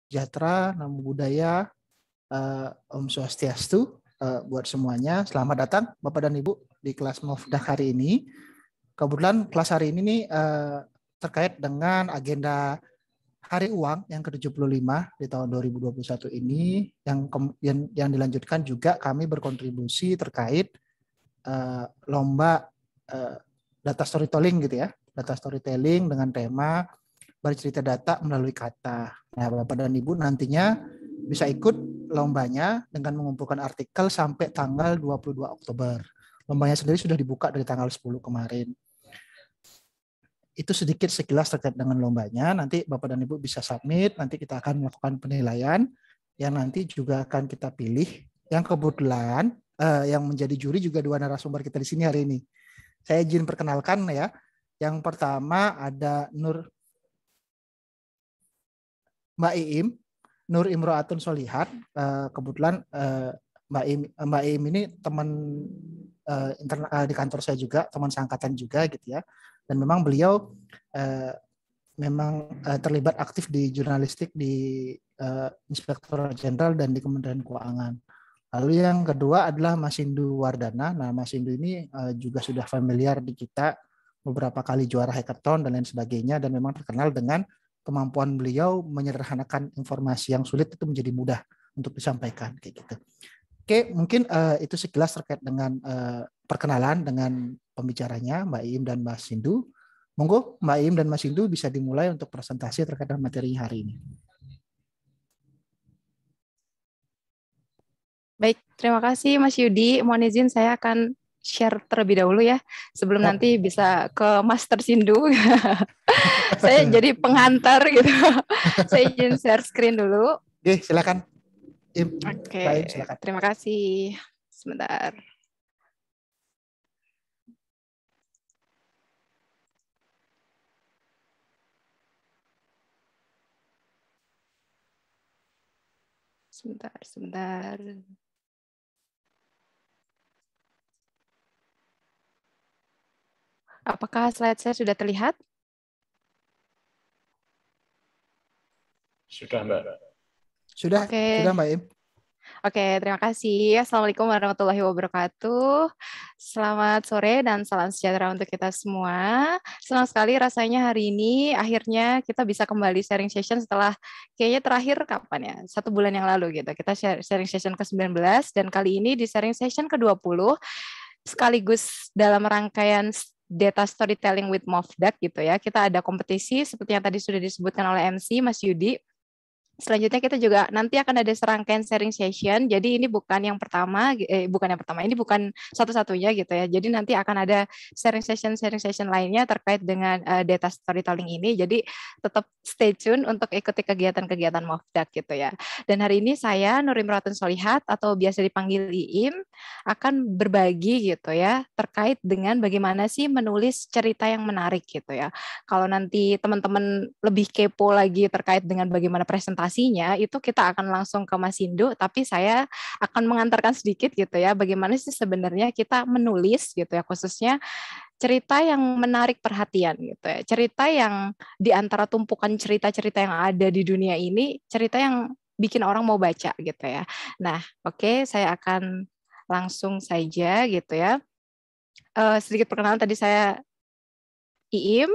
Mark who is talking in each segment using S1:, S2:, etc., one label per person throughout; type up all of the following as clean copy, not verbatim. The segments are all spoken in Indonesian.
S1: sejahtera, namo buddhaya, Om Swastiastu buat semuanya. Selamat datang Bapak dan Ibu di kelas Mofdak hari ini. Kebetulan kelas hari ini nih terkait dengan agenda Hari Uang yang ke-75 di tahun 2021 ini yang dilanjutkan juga kami berkontribusi terkait lomba data storytelling gitu ya. Data storytelling dengan tema bercerita data melalui kata. Nah, Bapak dan Ibu nantinya bisa ikut lombanya dengan mengumpulkan artikel sampai tanggal 22 Oktober. Lombanya sendiri sudah dibuka dari tanggal 10 kemarin. Itu sedikit sekilas terkait dengan lombanya. Nanti Bapak dan Ibu bisa submit, nanti kita akan melakukan penilaian yang nanti juga akan kita pilih. Yang kebetulan yang menjadi juri juga dua narasumber kita di sini hari ini. Saya izin perkenalkan ya. Yang pertama ada Mbak Iim, Nur Imro'atun Solihat. Kebetulan Mbak Iim ini teman di kantor saya juga, teman seangkatan juga gitu ya. Dan memang beliau terlibat aktif di jurnalistik di Inspektorat Jenderal dan di Kementerian Keuangan. Lalu yang kedua adalah Mas Indu Wardana. Nah, Mas Indu ini juga sudah familiar di kita, beberapa kali juara hackathon dan lain sebagainya, dan memang terkenal dengan kemampuan beliau menyederhanakan informasi yang sulit itu menjadi mudah untuk disampaikan kayak gitu. Oke, mungkin itu sekilas terkait dengan perkenalan dengan pembicaranya Mbak Iim dan Mas Indu. Monggo Mbak Iim dan Mas Indu bisa dimulai untuk presentasi terkait dengan materinya hari ini.
S2: Baik, terima kasih Mas Yudi. Mohon izin saya akan share terlebih dahulu ya, sebelum nanti bisa ke Master Sindu. Saya jadi pengantar gitu. Saya izin share screen dulu.
S1: Oke, silakan.
S2: Oke,
S1: Baik, silakan.
S2: terima kasih. Sebentar. Sebentar. Apakah slide saya sudah terlihat?
S3: Sudah, Mbak.
S1: Sudah Mbak Im.
S2: Oke, terima kasih. Assalamualaikum warahmatullahi wabarakatuh. Selamat sore dan salam sejahtera untuk kita semua. Senang sekali rasanya hari ini akhirnya kita bisa kembali sharing session setelah kayaknya terakhir kapan ya? 1 bulan yang lalu gitu. Kita sharing session ke-19 dan kali ini di sharing session ke-20 sekaligus dalam rangkaian data storytelling with Mofdak gitu ya. Kita ada kompetisi seperti yang tadi sudah disebutkan oleh MC Mas Yudi. Selanjutnya kita juga nanti akan ada serangkaian sharing session. Jadi ini bukan yang pertama, ini bukan satu-satunya gitu ya. Jadi nanti akan ada sharing session lainnya terkait dengan data storytelling ini. Jadi tetap stay tune untuk ikuti kegiatan-kegiatan Mofdak gitu ya. Dan hari ini saya Nur Imro'atun Solihat atau biasa dipanggil Iim akan berbagi gitu ya terkait dengan bagaimana sih menulis cerita yang menarik gitu ya. Kalau nanti teman-teman lebih kepo lagi terkait dengan bagaimana presentasinya, itu kita akan langsung ke Mas Indu, tapi saya akan mengantarkan sedikit gitu ya, bagaimana sih sebenarnya kita menulis gitu ya, khususnya cerita yang menarik perhatian gitu ya, cerita yang di antara tumpukan cerita-cerita yang ada di dunia ini, cerita yang bikin orang mau baca gitu ya. Nah, oke, saya akan langsung saja gitu ya. Sedikit perkenalan, tadi saya Iim,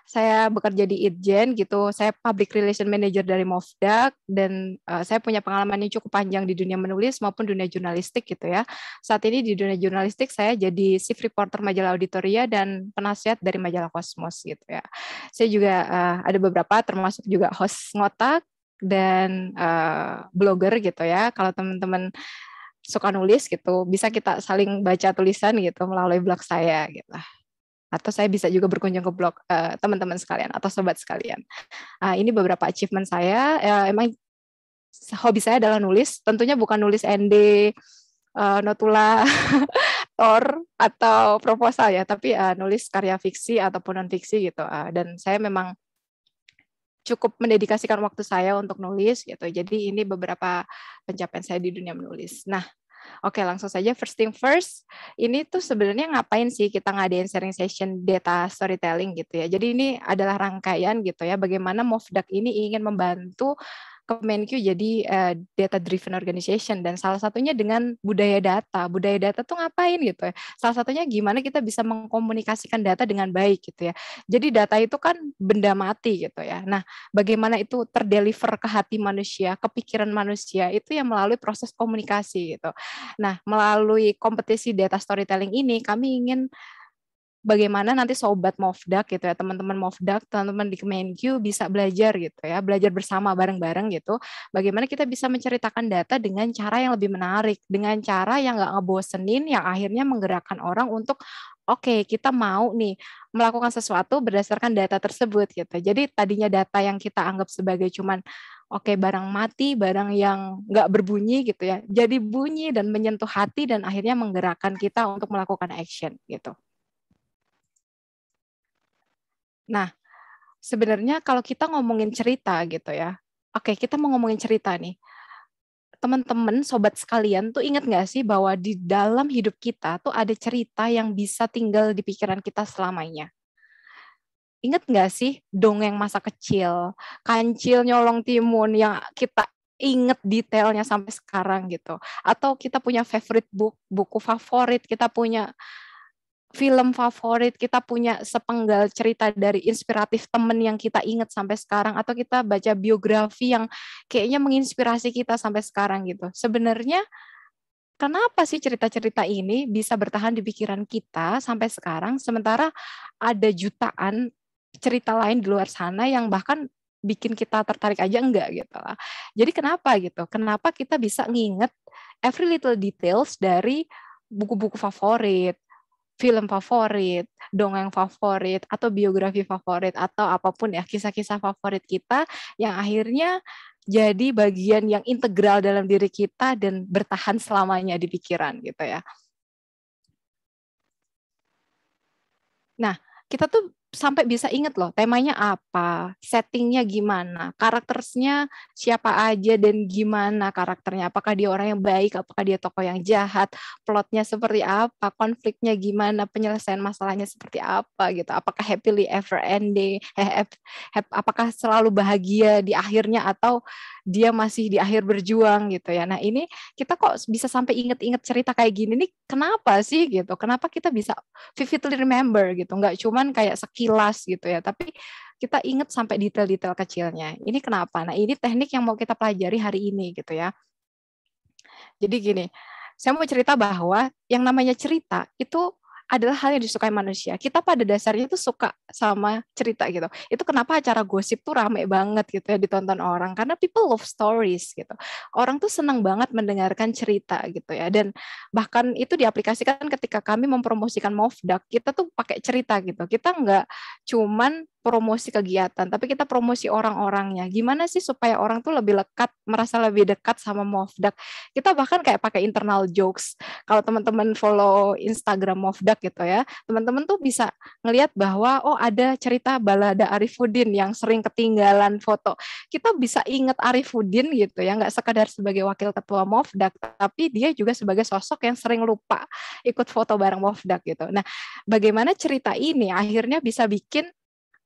S2: saya bekerja di Itjen gitu, saya Public Relation Manager dari Mofdak, dan saya punya pengalaman yang cukup panjang di dunia menulis maupun dunia jurnalistik gitu ya. Saat ini di dunia jurnalistik saya jadi chief reporter majalah Auditoria dan penasihat dari majalah Kosmos gitu ya. Saya juga ada beberapa termasuk juga host ngotak dan blogger gitu ya. Kalau teman-teman suka nulis gitu, bisa kita saling baca tulisan gitu melalui blog saya gitu. Atau saya bisa juga berkunjung ke blog teman-teman sekalian atau sobat sekalian. Ini beberapa achievement saya. Emang hobi saya adalah nulis. Tentunya bukan nulis ND, notula, tor atau proposal ya, tapi nulis karya fiksi ataupun non fiksi gitu. Dan saya memang cukup mendedikasikan waktu saya untuk nulis gitu. Jadi ini beberapa pencapaian saya di dunia menulis. Nah, oke, langsung saja first thing first. Ini tuh sebenarnya ngapain sih kita ngadain sharing session data storytelling gitu ya. Jadi ini adalah rangkaian gitu ya, bagaimana Mofdak ini ingin membantu Kemenkyu jadi data driven organization, dan salah satunya dengan budaya data. Budaya data tuh ngapain gitu ya? Salah satunya gimana kita bisa mengkomunikasikan data dengan baik gitu ya. Jadi data itu kan benda mati gitu ya. Nah, bagaimana itu terdeliver ke hati manusia, ke pikiran manusia, itu yang melalui proses komunikasi gitu. Nah, melalui kompetisi data storytelling ini kami ingin bagaimana nanti sobat Mofdak gitu ya, teman-teman Mofdak, teman-teman di Kemenkyu bisa belajar gitu ya, belajar bersama bareng-bareng gitu. Bagaimana kita bisa menceritakan data dengan cara yang lebih menarik, dengan cara yang nggak ngebosenin, yang akhirnya menggerakkan orang untuk oke, kita mau nih melakukan sesuatu berdasarkan data tersebut gitu. Jadi tadinya data yang kita anggap sebagai cuman oke, barang mati, barang yang nggak berbunyi gitu ya, jadi bunyi dan menyentuh hati dan akhirnya menggerakkan kita untuk melakukan action gitu. Nah, sebenarnya kalau kita ngomongin cerita gitu ya, oke, kita mau ngomongin cerita nih. Teman-teman, sobat sekalian tuh ingat nggak sih bahwa di dalam hidup kita tuh ada cerita yang bisa tinggal di pikiran kita selamanya. Ingat nggak sih dongeng masa kecil, Kancil Nyolong Timun yang kita inget detailnya sampai sekarang gitu. Atau kita punya favorite book, buku favorit, kita punya film favorit, kita punya sepenggal cerita dari inspiratif temen yang kita ingat sampai sekarang, atau kita baca biografi yang kayaknya menginspirasi kita sampai sekarang gitu. Sebenarnya kenapa sih cerita-cerita ini bisa bertahan di pikiran kita sampai sekarang, sementara ada jutaan cerita lain di luar sana yang bahkan bikin kita tertarik aja enggak gitu lah. Jadi kenapa gitu? Kenapa kita bisa nginget every little details dari buku-buku favorit, film favorit, dongeng favorit, atau biografi favorit, atau apapun ya, kisah-kisah favorit kita yang akhirnya jadi bagian yang integral dalam diri kita dan bertahan selamanya di pikiran gitu ya. Nah, kita tuh sampai bisa inget loh temanya apa, settingnya gimana, karakternya siapa aja dan gimana karakternya, apakah dia orang yang baik, apakah dia tokoh yang jahat, plotnya seperti apa, konfliknya gimana, penyelesaian masalahnya seperti apa gitu, apakah happily ever ending, apakah selalu bahagia di akhirnya atau dia masih di akhir berjuang gitu ya. Nah ini kita kok bisa sampai inget-inget cerita kayak gini nih, kenapa sih gitu, kenapa kita bisa vividly remember gitu, nggak cuman kayak sekilas gitu ya, tapi kita ingat sampai detail-detail kecilnya. Ini kenapa? Nah, ini teknik yang mau kita pelajari hari ini gitu ya. Jadi gini, saya mau cerita bahwa yang namanya cerita itu adalah hal yang disukai manusia. Kita pada dasarnya itu suka sama cerita gitu. Itu kenapa acara gosip tuh rame banget gitu ya ditonton orang. Karena people love stories gitu. Orang tuh senang banget mendengarkan cerita gitu ya. Dan bahkan itu diaplikasikan ketika kami mempromosikan Mofdak. Kita tuh pakai cerita gitu. Kita nggak cuman promosi kegiatan, tapi kita promosi orang-orangnya. Gimana sih supaya orang tuh lebih lekat, merasa lebih dekat sama Mofdak. Kita bahkan kayak pakai internal jokes. Kalau teman-teman follow Instagram Mofdak gitu ya, teman-teman tuh bisa ngelihat bahwa oh ada cerita balada Arifudin yang sering ketinggalan foto. Kita bisa ingat Arifudin gitu ya, nggak sekadar sebagai wakil ketua Mofdak, tapi dia juga sebagai sosok yang sering lupa ikut foto bareng Mofdak gitu. Nah, bagaimana cerita ini akhirnya bisa bikin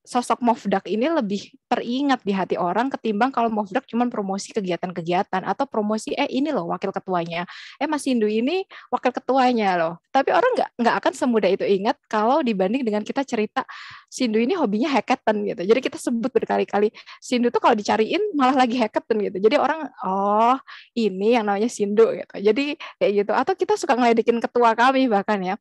S2: sosok Mofdak ini lebih teringat di hati orang ketimbang kalau Mofdak cuma promosi kegiatan-kegiatan atau promosi ini loh wakil ketuanya, Mas Hindu ini wakil ketuanya loh. Tapi orang nggak akan semudah itu ingat kalau dibanding dengan kita cerita Sindu ini hobinya hackathon gitu. Jadi kita sebut berkali-kali Sindu tuh kalau dicariin malah lagi hackathon gitu. Jadi orang oh ini yang namanya Sindu gitu. Jadi kayak gitu. Atau kita suka ngeledekin ketua kami bahkan ya.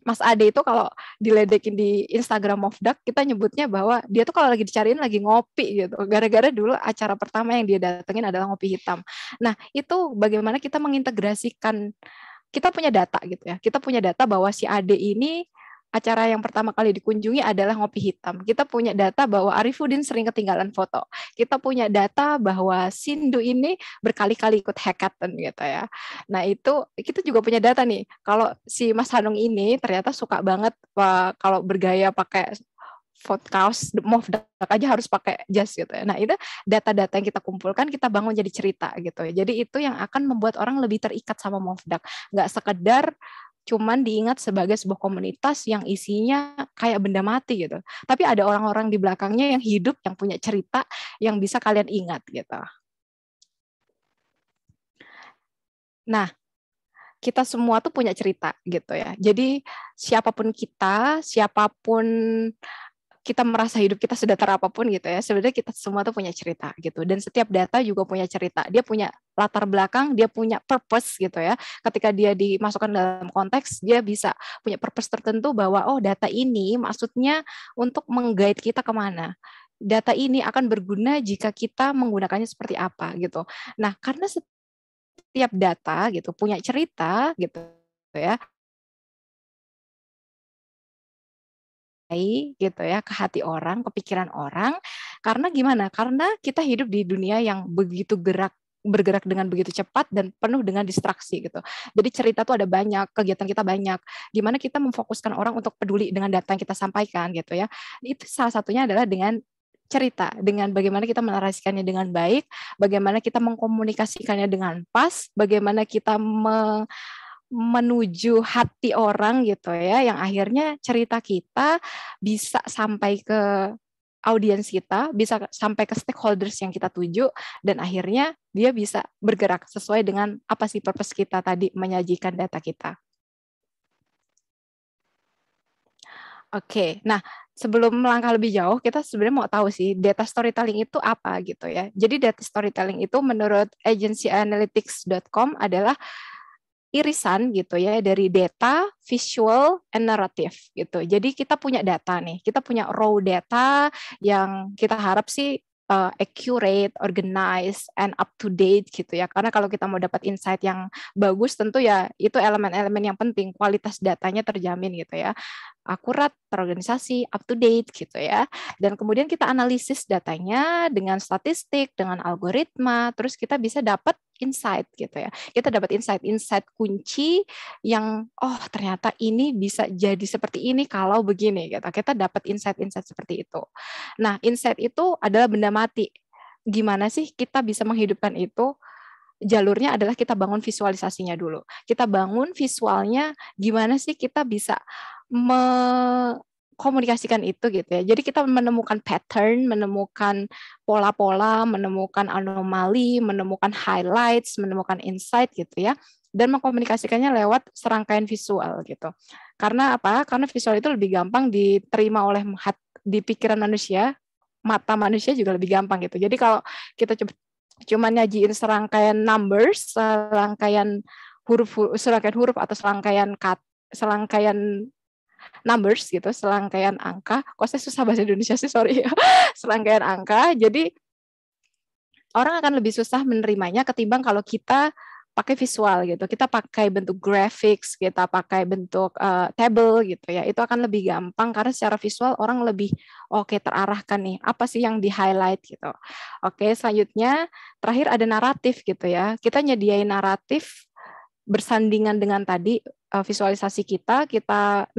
S2: Mas Ade itu kalau diledekin di Instagram Mofdak, kita nyebutnya bahwa dia tuh kalau lagi dicariin lagi ngopi gitu. Gara-gara dulu acara pertama yang dia datengin adalah ngopi hitam. Nah, itu bagaimana kita mengintegrasikan, kita punya data gitu ya. Kita punya data bahwa si Ade ini acara yang pertama kali dikunjungi adalah ngopi hitam. Kita punya data bahwa Arifudin sering ketinggalan foto. Kita punya data bahwa Sindu ini berkali-kali ikut hackathon gitu ya. Nah itu kita juga punya data nih. Kalau si Mas Hanung ini ternyata suka banget kalau bergaya pakai kaos Mofdak aja harus pakai jas gitu ya. Nah itu data-data yang kita kumpulkan kita bangun jadi cerita gitu. Jadi itu yang akan membuat orang lebih terikat sama Mofdak. Nggak sekedar cuman diingat sebagai sebuah komunitas yang isinya kayak benda mati gitu. Tapi ada orang-orang di belakangnya yang hidup, yang punya cerita, yang bisa kalian ingat gitu. Nah, kita semua tuh punya cerita gitu ya. Jadi siapapun kita merasa hidup kita sedatar apapun gitu ya, sebenarnya kita semua tuh punya cerita gitu. Dan setiap data juga punya cerita. Dia punya latar belakang, dia punya purpose gitu ya. Ketika dia dimasukkan dalam konteks, dia bisa punya purpose tertentu bahwa oh data ini maksudnya untuk meng-guide kita kemana. Data ini akan berguna jika kita menggunakannya seperti apa gitu. Nah, karena setiap data gitu punya cerita gitu ya, gitu ya ke hati orang, ke pikiran orang. Karena gimana? Karena kita hidup di dunia yang begitu bergerak dengan begitu cepat dan penuh dengan distraksi gitu. Jadi cerita tuh ada banyak, kegiatan kita banyak. Gimana kita memfokuskan orang untuk peduli dengan data yang kita sampaikan gitu ya. Itu salah satunya adalah dengan cerita, dengan bagaimana kita menarasikannya dengan baik, bagaimana kita mengkomunikasikannya dengan pas, bagaimana kita menuju hati orang gitu ya, yang akhirnya cerita kita bisa sampai ke audiens kita, bisa sampai ke stakeholders yang kita tuju, dan akhirnya dia bisa bergerak sesuai dengan apa sih purpose kita tadi menyajikan data kita. Oke, nah sebelum melangkah lebih jauh, kita sebenarnya mau tahu sih data storytelling itu apa gitu ya. Jadi data storytelling itu menurut agencyanalytics.com adalah irisan gitu ya dari data, visual, and narrative gitu. Jadi kita punya data nih, kita punya raw data yang kita harap sih accurate, organized, and up to date gitu ya. Karena kalau kita mau dapat insight yang bagus, tentu ya itu elemen-elemen yang penting, kualitas datanya terjamin gitu ya, akurat, terorganisasi, up to date gitu ya. Dan kemudian kita analisis datanya dengan statistik, dengan algoritma, terus kita bisa dapat insight gitu ya. Kita dapat insight kunci yang oh ternyata ini bisa jadi seperti ini kalau begini gitu. Kita dapat insight seperti itu. Nah, insight itu adalah benda mati. Gimana sih kita bisa menghidupkan itu? Jalurnya adalah kita bangun visualisasinya dulu. Kita bangun visualnya, gimana sih kita bisa komunikasikan itu gitu ya. Jadi kita menemukan pattern, menemukan pola-pola, menemukan anomali, menemukan highlights, menemukan insight gitu ya, dan mengkomunikasikannya lewat serangkaian visual gitu. Karena apa? Karena visual itu lebih gampang diterima oleh di pikiran manusia, mata manusia juga lebih gampang gitu. Jadi kalau kita cuma nyajiin serangkaian numbers, serangkaian huruf atau serangkaian numbers gitu, serangkaian angka. Kok saya susah bahasa Indonesia sih, sorry ya. Serangkaian angka. Jadi orang akan lebih susah menerimanya ketimbang kalau kita pakai visual gitu. Kita pakai bentuk graphics, kita pakai bentuk table gitu ya. Itu akan lebih gampang karena secara visual orang lebih oke terarahkan nih. Apa sih yang di-highlight gitu. Oke, selanjutnya terakhir ada naratif gitu ya. Kita nyediain naratif bersandingan dengan tadi visualisasi kita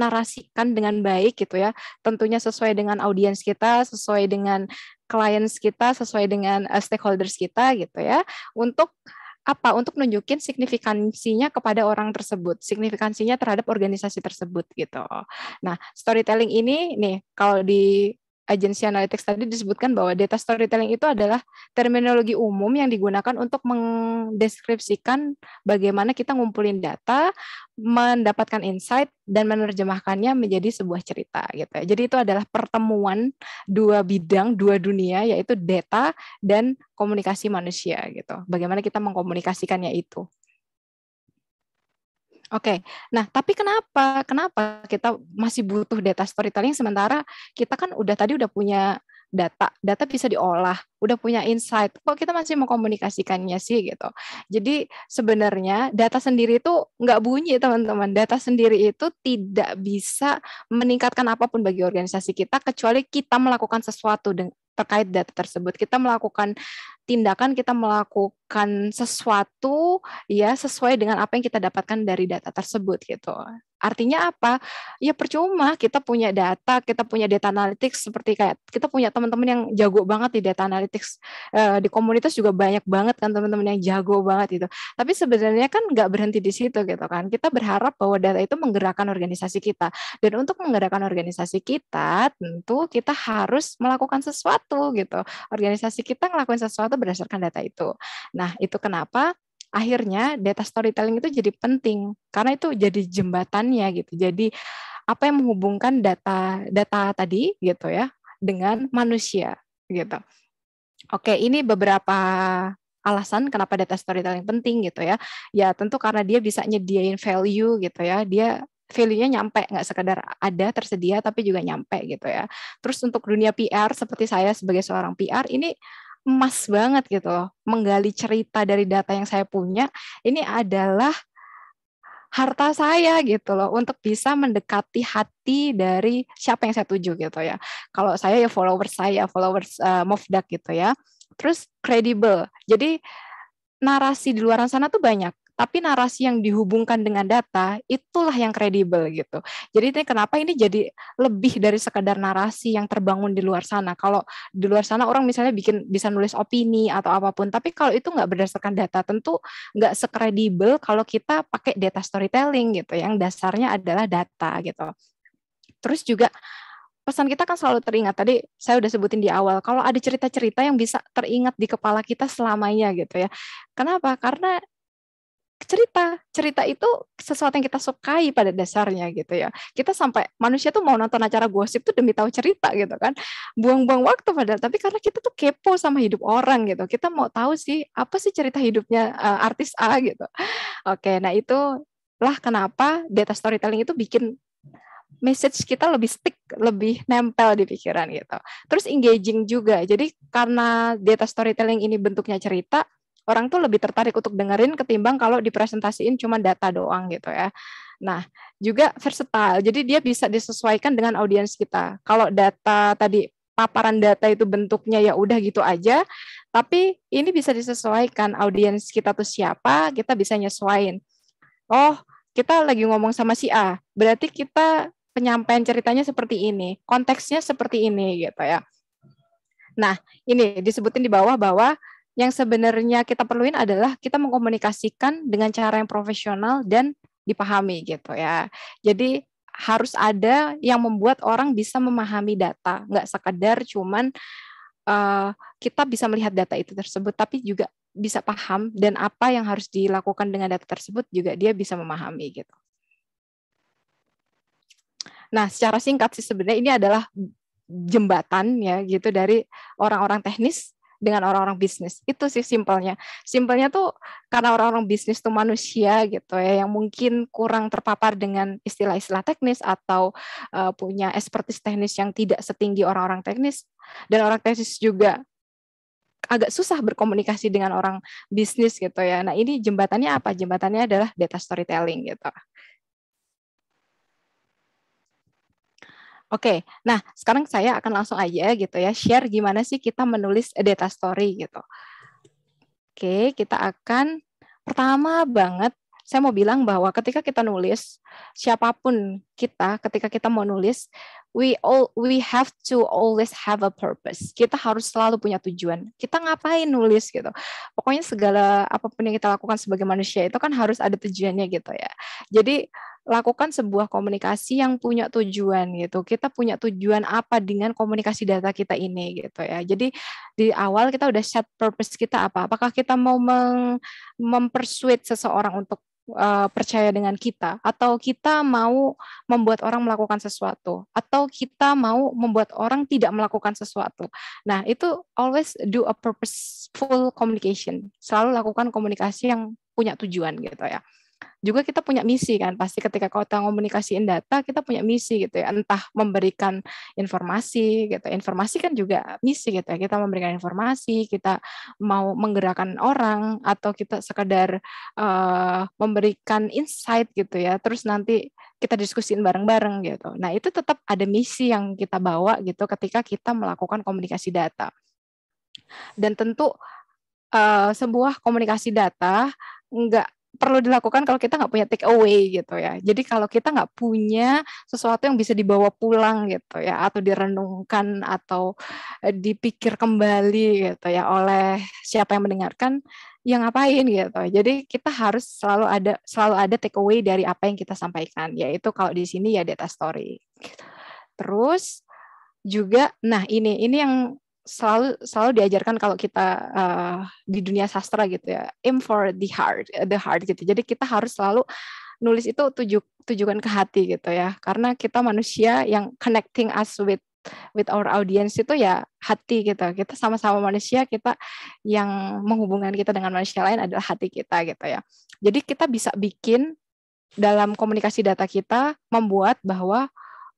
S2: narasikan dengan baik gitu ya. Tentunya sesuai dengan audiens kita, sesuai dengan clients kita, sesuai dengan stakeholders kita gitu ya. Untuk apa? Untuk nunjukin signifikansinya kepada orang tersebut, signifikansinya terhadap organisasi tersebut gitu. Nah, storytelling ini nih kalau di Agency Analytics tadi disebutkan bahwa data storytelling itu adalah terminologi umum yang digunakan untuk mendeskripsikan bagaimana kita ngumpulin data, mendapatkan insight, dan menerjemahkannya menjadi sebuah cerita gitu. Jadi itu adalah pertemuan dua bidang, dua dunia, yaitu data dan komunikasi manusia gitu. Bagaimana kita mengkomunikasikannya itu. Oke, nah tapi kenapa kita masih butuh data storytelling sementara kita kan udah punya data bisa diolah, udah punya insight, kok kita masih mengkomunikasikannya sih gitu. Jadi sebenarnya data sendiri itu nggak bunyi teman-teman, data sendiri itu tidak bisa meningkatkan apapun bagi organisasi kita kecuali kita melakukan sesuatu terkait data tersebut. Kita melakukan tindakan, kita melakukan sesuatu ya sesuai dengan apa yang kita dapatkan dari data tersebut gitu. Artinya apa? Ya percuma kita punya data analytics seperti kayak kita punya teman-teman yang jago banget di data analytics, di komunitas juga banyak banget kan teman-teman yang jago banget itu. Tapi sebenarnya kan nggak berhenti di situ gitu kan. Kita berharap bahwa data itu menggerakkan organisasi kita. Dan untuk menggerakkan organisasi kita, tentu kita harus melakukan sesuatu gitu. Organisasi kita ngelakuin sesuatu berdasarkan data itu. Nah, itu kenapa akhirnya data storytelling itu jadi penting karena itu jadi jembatannya gitu. Jadi apa yang menghubungkan data tadi gitu ya dengan manusia gitu. Oke, ini beberapa alasan kenapa data storytelling penting gitu ya. Ya tentu karena dia bisa nyediain value gitu ya. Dia value-nya nyampe, nggak sekedar ada tersedia tapi juga nyampe gitu ya. Terus untuk dunia PR seperti saya sebagai seorang PR ini emas banget gitu loh. Menggali cerita dari data yang saya punya ini adalah harta saya gitu loh untuk bisa mendekati hati dari siapa yang saya tuju gitu ya. Kalau saya ya followers Mofdak gitu ya. Terus kredibel. Jadi narasi di luar sana tuh banyak, tapi narasi yang dihubungkan dengan data itulah yang kredibel gitu. Jadi ini kenapa ini jadi lebih dari sekadar narasi yang terbangun di luar sana. Kalau di luar sana orang misalnya bisa nulis opini atau apapun, tapi kalau itu nggak berdasarkan data, tentu nggak sekredibel kalau kita pakai data storytelling gitu, yang dasarnya adalah data gitu. Terus juga pesan kita kan selalu teringat. Tadi saya udah sebutin di awal, kalau ada cerita-cerita yang bisa teringat di kepala kita selamanya gitu ya. Kenapa? Karena cerita itu sesuatu yang kita sukai pada dasarnya gitu ya. Kita sampai manusia tuh mau nonton acara gosip tuh demi tahu cerita gitu kan. Buang-buang waktu padahal, tapi karena kita tuh kepo sama hidup orang gitu. Kita mau tahu sih apa sih cerita hidupnya artis A gitu. Oke, nah itulah kenapa data storytelling itu bikin message kita lebih stick, lebih nempel di pikiran gitu. Terus engaging juga. Jadi karena data storytelling ini bentuknya cerita, orang tuh lebih tertarik untuk dengerin ketimbang kalau dipresentasiin cuma data doang gitu ya. Nah, juga versatile. Jadi dia bisa disesuaikan dengan audiens kita. Kalau data tadi paparan data itu bentuknya ya udah gitu aja, tapi ini bisa disesuaikan audiens kita tuh siapa, kita bisa nyesuaiin. Oh, kita lagi ngomong sama si A, berarti kita penyampaian ceritanya seperti ini, konteksnya seperti ini gitu ya. Nah, ini disebutin di bawah bahwa yang sebenarnya kita perluin adalah kita mengkomunikasikan dengan cara yang profesional dan dipahami gitu ya. Jadi harus ada yang membuat orang bisa memahami data, nggak sekedar cuman kita bisa melihat data itu tersebut, tapi juga bisa paham dan apa yang harus dilakukan dengan data tersebut juga dia bisa memahami gitu. Nah, secara singkat sih sebenarnya ini adalah jembatan ya gitu dari orang-orang teknis dengan orang-orang bisnis. Itu sih simpelnya. Simpelnya tuh karena orang-orang bisnis tuh manusia gitu ya yang mungkin kurang terpapar dengan istilah-istilah teknis atau punya expertise teknis yang tidak setinggi orang-orang teknis, dan orang teknis juga agak susah berkomunikasi dengan orang bisnis gitu ya. Nah, ini jembatannya apa? Jembatannya adalah data storytelling gitu. Oke, nah sekarang saya akan langsung aja gitu ya share gimana sih kita menulis data story gitu. Oke, kita akan pertama banget saya mau bilang bahwa ketika kita nulis, siapapun kita, ketika kita mau nulis, we have to always have a purpose. Kita harus selalu punya tujuan. Kita ngapain nulis gitu. Pokoknya segala apapun yang kita lakukan sebagai manusia itu kan harus ada tujuannya gitu ya. Jadi lakukan sebuah komunikasi yang punya tujuan gitu. Kita punya tujuan apa dengan komunikasi data kita ini gitu ya. Jadi di awal kita udah set purpose kita apa. Apakah kita mau mempersuade seseorang untuk percaya dengan kita, atau kita mau membuat orang melakukan sesuatu, atau kita mau membuat orang tidak melakukan sesuatu. Nah, itu always do a purposeful communication. Selalu lakukan komunikasi yang punya tujuan gitu ya. Juga kita punya misi kan, pasti ketika kita komunikasiin data kita punya misi gitu ya, entah memberikan informasi gitu. Informasi kan juga misi gitu ya, kita memberikan informasi, kita mau menggerakkan orang, atau kita sekedar memberikan insight gitu ya, terus nanti kita diskusiin bareng-bareng gitu. Nah, itu tetap ada misi yang kita bawa gitu ketika kita melakukan komunikasi data. Dan tentu sebuah komunikasi data nggak perlu dilakukan kalau kita nggak punya take away gitu ya. Jadi kalau kita nggak punya sesuatu yang bisa dibawa pulang gitu ya, atau direnungkan atau dipikir kembali gitu ya oleh siapa yang mendengarkan, yang ngapain gitu. Jadi kita harus selalu ada take away dari apa yang kita sampaikan, yaitu kalau di sini ya data story. Terus juga, nah ini yang selalu diajarkan kalau kita di dunia sastra gitu ya, aim for the heart gitu. Jadi kita harus selalu nulis itu tujukan ke hati gitu ya, karena kita manusia yang connecting us with our audience itu ya hati gitu. Kita sama-sama manusia, kita yang menghubungkan kita dengan manusia lain adalah hati kita gitu ya. Jadi kita bisa bikin dalam komunikasi data kita membuat bahwa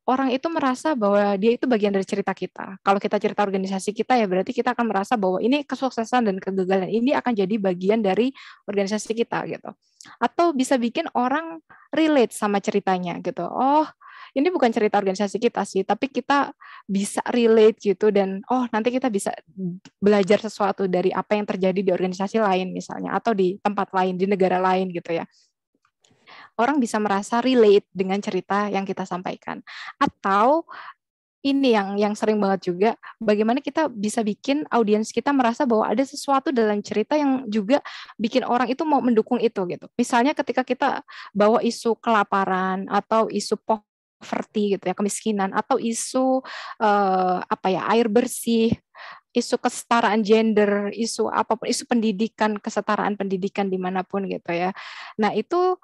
S2: orang itu merasa bahwa dia itu bagian dari cerita kita. Kalau kita cerita organisasi kita ya berarti kita akan merasa bahwa ini kesuksesan dan kegagalan ini akan jadi bagian dari organisasi kita gitu. Atau bisa bikin orang relate sama ceritanya gitu. Oh, ini bukan cerita organisasi kita sih, tapi kita bisa relate gitu dan oh nanti kita bisa belajar sesuatu dari apa yang terjadi di organisasi lain misalnya atau di tempat lain, di negara lain gitu ya. Orang bisa merasa relate dengan cerita yang kita sampaikan. Atau ini yang sering banget juga, bagaimana kita bisa bikin audiens kita merasa bahwa ada sesuatu dalam cerita yang juga bikin orang itu mau mendukung itu gitu. Misalnya ketika kita bawa isu kelaparan atau isu poverty gitu ya, kemiskinan atau isu air bersih, isu kesetaraan gender, isu apapun, isu pendidikan, kesetaraan pendidikan dimanapun gitu ya. Nah itu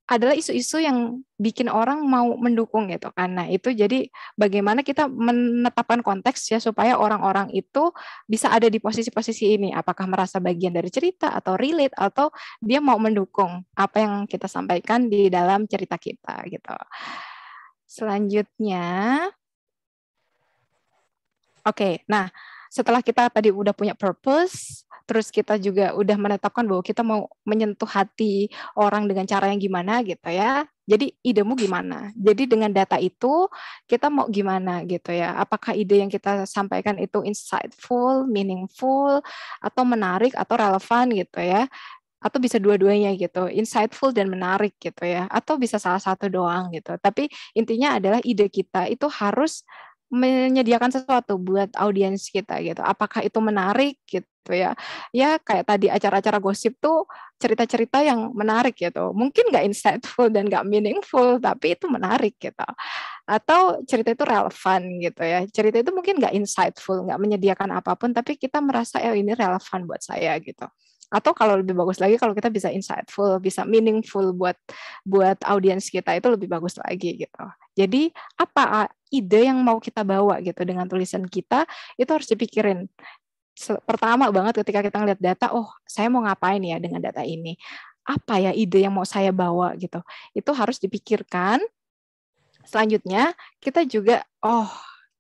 S2: adalah isu-isu yang bikin orang mau mendukung gitu kan. Nah itu jadi bagaimana kita menetapkan konteks ya supaya orang-orang itu bisa ada di posisi-posisi ini. Apakah merasa bagian dari cerita atau relate atau dia mau mendukung apa yang kita sampaikan di dalam cerita kita gitu. Selanjutnya, oke, nah setelah kita tadi udah punya purpose, terus kita juga udah menetapkan bahwa kita mau menyentuh hati orang dengan cara yang gimana gitu ya. Jadi idemu gimana? Jadi dengan data itu kita mau gimana gitu ya? Apakah ide yang kita sampaikan itu insightful, meaningful, atau menarik atau relevan gitu ya? Atau bisa dua-duanya gitu, insightful dan menarik gitu ya, atau bisa salah satu doang gitu. Tapi intinya adalah ide kita itu harus menyediakan sesuatu buat audiens kita gitu. Apakah itu menarik gitu ya? Ya kayak tadi acara-acara gosip tuh cerita-cerita yang menarik gitu. Mungkin nggak insightful dan nggak meaningful, tapi itu menarik gitu. Atau cerita itu relevan gitu ya. Cerita itu mungkin nggak insightful, nggak menyediakan apapun, tapi kita merasa ini relevan buat saya gitu. Atau kalau lebih bagus lagi kalau kita bisa insightful, bisa meaningful buat audiens kita itu lebih bagus lagi gitu. Jadi apa ide yang mau kita bawa gitu dengan tulisan kita itu harus dipikirin. Pertama banget ketika kita ngeliat data, oh saya mau ngapain ya dengan data ini? Apa ya ide yang mau saya bawa gitu? Itu harus dipikirkan. Selanjutnya kita juga,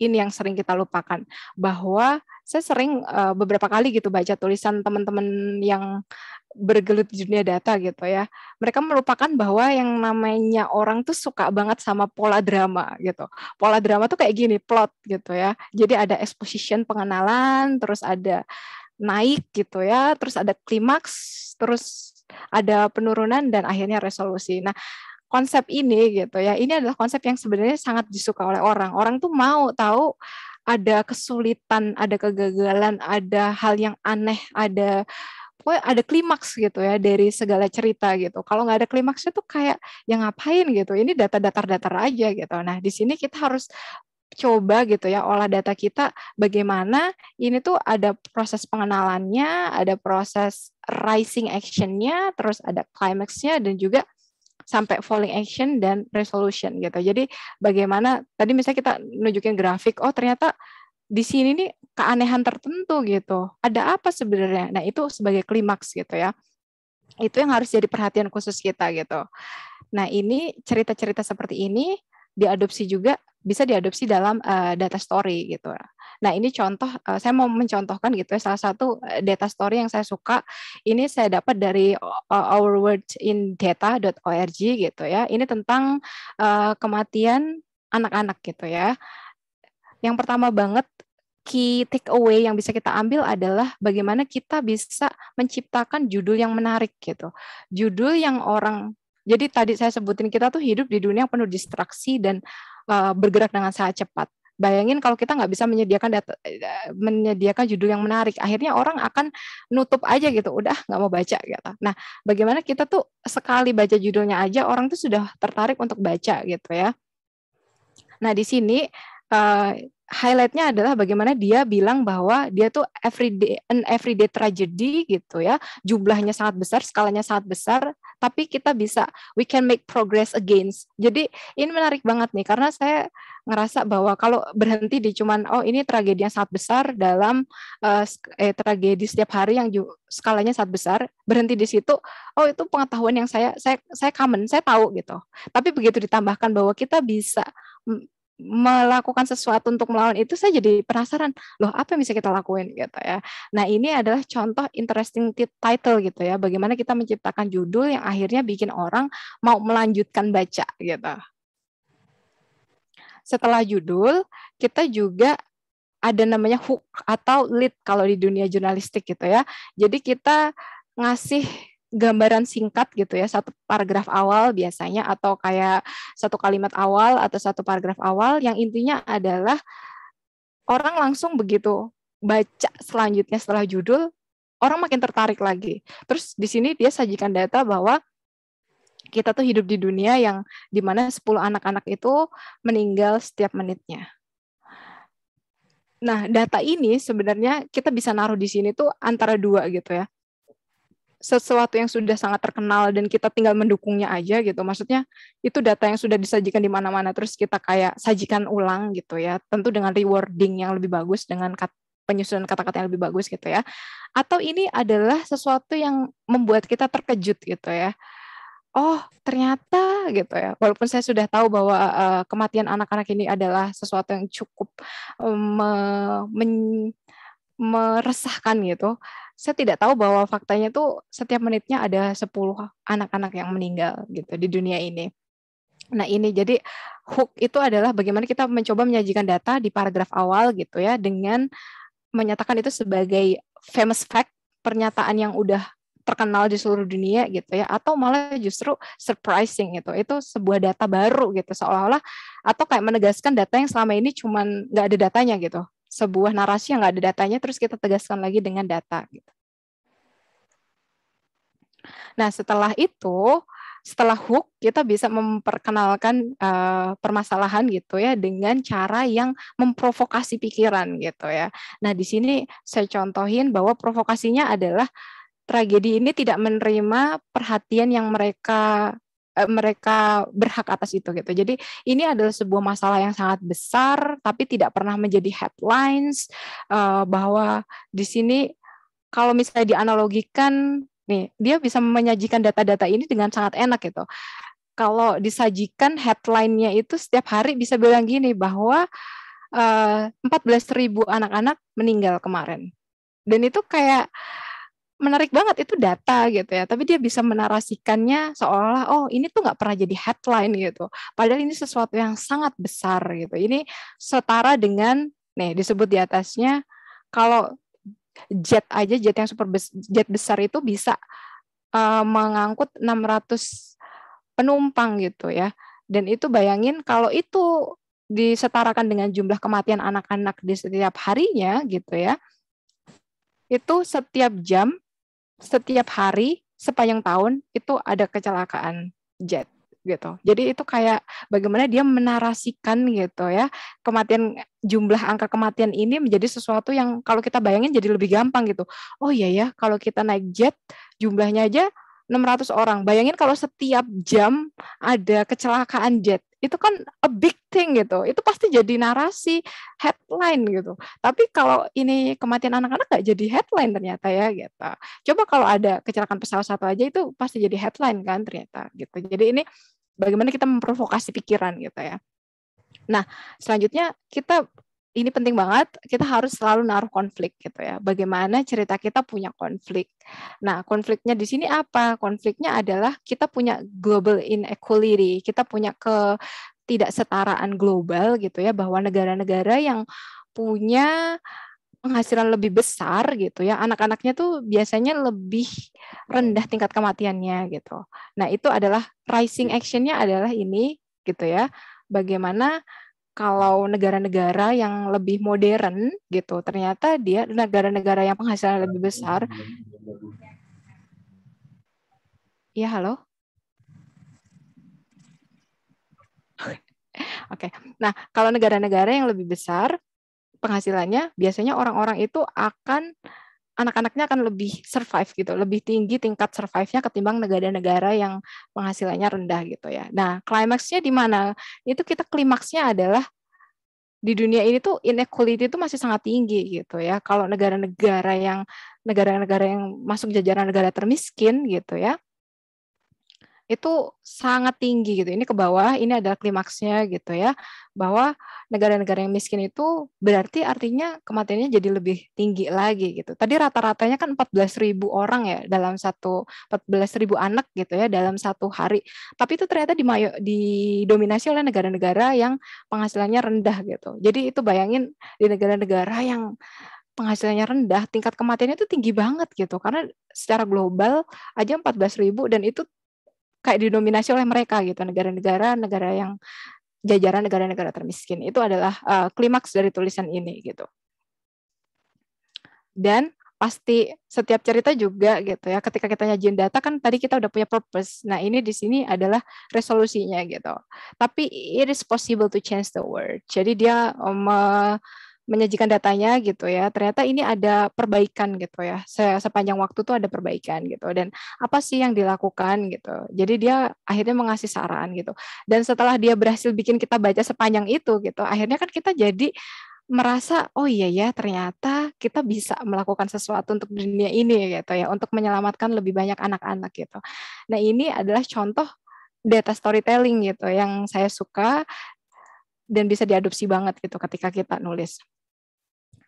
S2: ini yang sering kita lupakan, bahwa saya sering beberapa kali gitu baca tulisan teman-teman yang bergelut di dunia data gitu ya. Mereka melupakan bahwa yang namanya orang tuh suka banget sama pola drama gitu. Pola drama tuh kayak gini, plot gitu ya. Jadi ada exposition, pengenalan, terus ada naik gitu ya, terus ada klimaks, terus ada penurunan dan akhirnya resolusi. Nah, konsep ini gitu ya, ini adalah konsep yang sebenarnya sangat disuka oleh orang. Orang tuh mau tahu ada kesulitan, ada kegagalan, ada hal yang aneh, pokoknya ada klimaks gitu ya dari segala cerita gitu. Kalau nggak ada klimaksnya tuh kayak yang ngapain gitu. Ini data datar-datar aja gitu. Nah di sini kita harus coba gitu ya olah data kita bagaimana ini tuh ada proses pengenalannya, ada proses rising actionnya, terus ada climaxnya dan juga sampai falling action dan resolution gitu. Jadi bagaimana tadi misalnya kita nunjukin grafik, oh ternyata di sini nih keanehan tertentu gitu. Ada apa sebenarnya? Nah, itu sebagai klimaks gitu ya. Itu yang harus jadi perhatian khusus kita gitu. Nah, ini cerita-cerita seperti ini diadopsi juga bisa diadopsi dalam data story gitu. Nah, ini contoh saya mau mencontohkan gitu ya salah satu data story yang saya suka. Ini saya dapat dari ourwordsindata.org gitu ya. Ini tentang kematian anak-anak gitu ya. Yang pertama banget key takeaway yang bisa kita ambil adalah bagaimana kita bisa menciptakan judul yang menarik gitu. Judul yang orang, jadi tadi saya sebutin kita tuh hidup di dunia yang penuh distraksi dan bergerak dengan sangat cepat. Bayangin kalau kita nggak bisa menyediakan judul yang menarik, akhirnya orang akan nutup aja gitu, udah nggak mau baca gitu. Nah, bagaimana kita tuh sekali baca judulnya aja orang tuh sudah tertarik untuk baca gitu ya. Nah, di sini highlightnya adalah bagaimana dia bilang bahwa dia tuh everyday tragedy gitu ya, jumlahnya sangat besar, skalanya sangat besar, tapi kita bisa we can make progress against. Jadi ini menarik banget nih karena saya ngerasa bahwa kalau berhenti di cuman ini tragedi yang sangat besar dalam tragedi setiap hari yang skalanya sangat besar, berhenti di situ, itu pengetahuan yang saya common, saya tahu gitu. Tapi begitu ditambahkan bahwa kita bisa melakukan sesuatu untuk melawan itu, saya jadi penasaran, loh apa yang bisa kita lakuin gitu ya. Nah ini adalah contoh interesting title gitu ya, bagaimana kita menciptakan judul yang akhirnya bikin orang mau melanjutkan baca gitu. Setelah judul, kita juga ada namanya hook atau lead kalau di dunia jurnalistik gitu ya. Jadi kita ngasih gambaran singkat gitu ya, satu paragraf awal biasanya atau kayak satu kalimat awal atau satu paragraf awal yang intinya adalah orang langsung begitu baca selanjutnya setelah judul, orang makin tertarik lagi. Terus di sini dia sajikan data bahwa kita tuh hidup di dunia yang dimana 10 anak-anak itu meninggal setiap menitnya. Nah, data ini sebenarnya kita bisa naruh di sini tuh antara dua gitu ya. Sesuatu yang sudah sangat terkenal dan kita tinggal mendukungnya aja gitu. Maksudnya itu data yang sudah disajikan di mana-mana terus kita kayak sajikan ulang gitu ya. Tentu dengan rewarding yang lebih bagus, dengan penyusunan kata-kata yang lebih bagus gitu ya. Atau ini adalah sesuatu yang membuat kita terkejut gitu ya. Oh, ternyata gitu ya. Walaupun saya sudah tahu bahwa kematian anak-anak ini adalah sesuatu yang cukup meresahkan gitu. Saya tidak tahu bahwa faktanya tuh setiap menitnya ada 10 anak-anak yang meninggal gitu di dunia ini. Nah, ini jadi hook itu adalah bagaimana kita mencoba menyajikan data di paragraf awal gitu ya dengan menyatakan itu sebagai famous fact, pernyataan yang udah terkenal di seluruh dunia gitu ya, atau malah justru surprising gitu. Itu sebuah data baru gitu seolah-olah, atau kayak menegaskan data yang selama ini cuman nggak ada datanya gitu. Sebuah narasi yang nggak ada datanya terus kita tegaskan lagi dengan data gitu. Nah, setelah itu, setelah hook, kita bisa memperkenalkan permasalahan gitu ya dengan cara yang memprovokasi pikiran gitu ya. Nah, di sini saya contohin bahwa provokasinya adalah tragedi ini tidak menerima perhatian yang mereka berhak atas itu gitu. Jadi ini adalah sebuah masalah yang sangat besar tapi tidak pernah menjadi headlines, bahwa di sini kalau misalnya dianalogikan nih, dia bisa menyajikan data-data ini dengan sangat enak gitu. Kalau disajikan headline-nya itu setiap hari bisa bilang gini bahwa 14.000 anak-anak meninggal kemarin. Dan itu kayak menarik banget, itu data gitu ya, tapi dia bisa menarasikannya seolah ini tuh nggak pernah jadi headline gitu, padahal ini sesuatu yang sangat besar gitu. Ini setara dengan nih disebut di atasnya kalau jet aja, jet yang jet besar itu bisa mengangkut 600 penumpang gitu ya, dan itu bayangin kalau itu disetarakan dengan jumlah kematian anak-anak di setiap harinya gitu ya, itu setiap jam, setiap hari, sepanjang tahun itu ada kecelakaan jet gitu. Jadi itu kayak bagaimana dia menarasikan gitu ya, kematian, jumlah angka kematian ini menjadi sesuatu yang kalau kita bayangin jadi lebih gampang gitu. Oh iya ya, kalau kita naik jet jumlahnya aja 600 orang. Bayangin kalau setiap jam ada kecelakaan jet. Itu kan a big thing gitu. Itu pasti jadi narasi, headline gitu. Tapi kalau ini kematian anak-anak nggak jadi headline ternyata ya gitu. Coba kalau ada kecelakaan pesawat satu aja itu pasti jadi headline kan ternyata gitu. Jadi ini bagaimana kita memprovokasi pikiran gitu ya. Nah, selanjutnya ini penting banget, kita harus selalu naruh konflik gitu ya. Bagaimana cerita kita punya konflik. Nah, konfliknya di sini apa? Konfliknya adalah kita punya global inequality, kita punya ketidaksetaraan global gitu ya, bahwa negara-negara yang punya penghasilan lebih besar gitu ya, anak-anaknya tuh biasanya lebih rendah tingkat kematiannya gitu. Nah, itu adalah rising action-nya adalah ini gitu ya. Bagaimana kalau negara-negara yang lebih modern gitu, ternyata dia negara-negara yang penghasilan lebih besar. Ya, halo. Oke. Nah, kalau negara-negara yang lebih besar penghasilannya, biasanya orang-orang itu anak-anaknya akan lebih survive gitu, lebih tinggi tingkat survive-nya ketimbang negara-negara yang penghasilannya rendah gitu ya. Nah, klimaksnya di mana? Itu kita klimaksnya adalah di dunia ini tuh inequality itu masih sangat tinggi gitu ya. Kalau negara-negara yang masuk jajaran negara termiskin gitu ya, itu sangat tinggi gitu. Ini ke bawah, ini adalah klimaksnya gitu ya. Bahwa negara-negara yang miskin itu berarti artinya kematiannya jadi lebih tinggi lagi gitu. Tadi rata-ratanya kan 14.000 orang ya dalam 14.000 anak gitu ya dalam satu hari. Tapi itu ternyata didominasi oleh negara-negara yang penghasilannya rendah gitu. Jadi itu bayangin di negara-negara yang penghasilannya rendah, tingkat kematiannya itu tinggi banget gitu. Karena secara global aja 14.000 dan itu kayak didominasi oleh mereka gitu, negara yang jajaran negara-negara termiskin. Itu adalah klimaks dari tulisan ini gitu. Dan pasti setiap cerita juga gitu ya, ketika kita nyajiin data kan tadi kita udah punya purpose. Nah, ini di sini adalah resolusinya gitu. Tapi it is possible to change the world. Jadi dia menyajikan datanya gitu ya, ternyata ini ada perbaikan gitu ya, sepanjang waktu tuh ada perbaikan gitu, dan apa sih yang dilakukan gitu, jadi dia akhirnya mengasih saran gitu, dan setelah dia berhasil bikin kita baca sepanjang itu gitu, akhirnya kan kita jadi merasa oh iya ya ternyata kita bisa melakukan sesuatu untuk dunia ini gitu ya, untuk menyelamatkan lebih banyak anak-anak gitu. Nah ini adalah contoh data storytelling gitu yang saya suka dan bisa diadopsi banget gitu ketika kita nulis.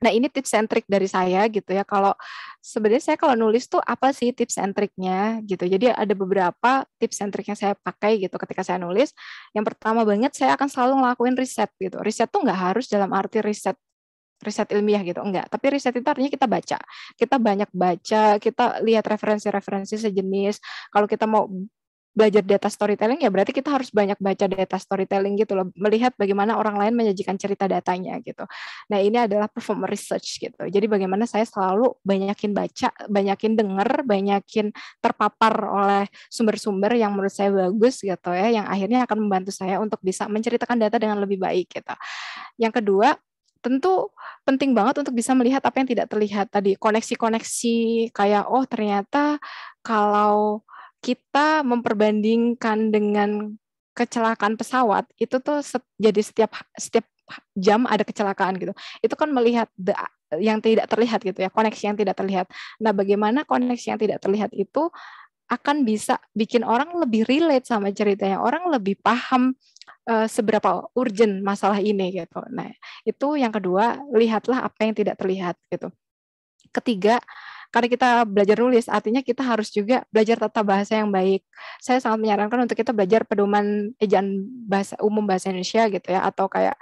S2: Nah ini tips and trick dari saya gitu ya. Kalau sebenarnya saya kalau nulis tuh apa sih tips and triknya gitu. Jadi ada beberapa tips and trick yang saya pakai gitu ketika saya nulis. Yang pertama banget saya akan selalu ngelakuin riset gitu. Riset tuh nggak harus dalam arti riset ilmiah gitu, enggak. Tapi riset itu artinya kita baca. Kita banyak baca, kita lihat referensi-referensi sejenis. Kalau kita mau belajar data storytelling ya berarti kita harus banyak baca data storytelling gitu loh, melihat bagaimana orang lain menyajikan cerita datanya gitu. Nah ini adalah perform research gitu. Jadi bagaimana saya selalu banyakin baca, banyakin denger, banyakin terpapar oleh sumber-sumber yang menurut saya bagus gitu ya, yang akhirnya akan membantu saya untuk bisa menceritakan data dengan lebih baik gitu. Yang kedua, tentu penting banget untuk bisa melihat apa yang tidak terlihat tadi, koneksi-koneksi kayak oh ternyata kalau kita memperbandingkan dengan kecelakaan pesawat itu tuh jadi setiap jam ada kecelakaan gitu. Itu kan melihat yang tidak terlihat gitu ya, koneksi yang tidak terlihat. Nah, bagaimana koneksi yang tidak terlihat itu akan bisa bikin orang lebih relate sama ceritanya, orang lebih paham seberapa urgent masalah ini gitu. Nah, itu yang kedua, lihatlah apa yang tidak terlihat gitu. Ketiga, karena kita belajar nulis, artinya kita harus juga belajar tata bahasa yang baik. Saya sangat menyarankan untuk kita belajar pedoman ejaan bahasa umum bahasa Indonesia gitu ya, atau kayak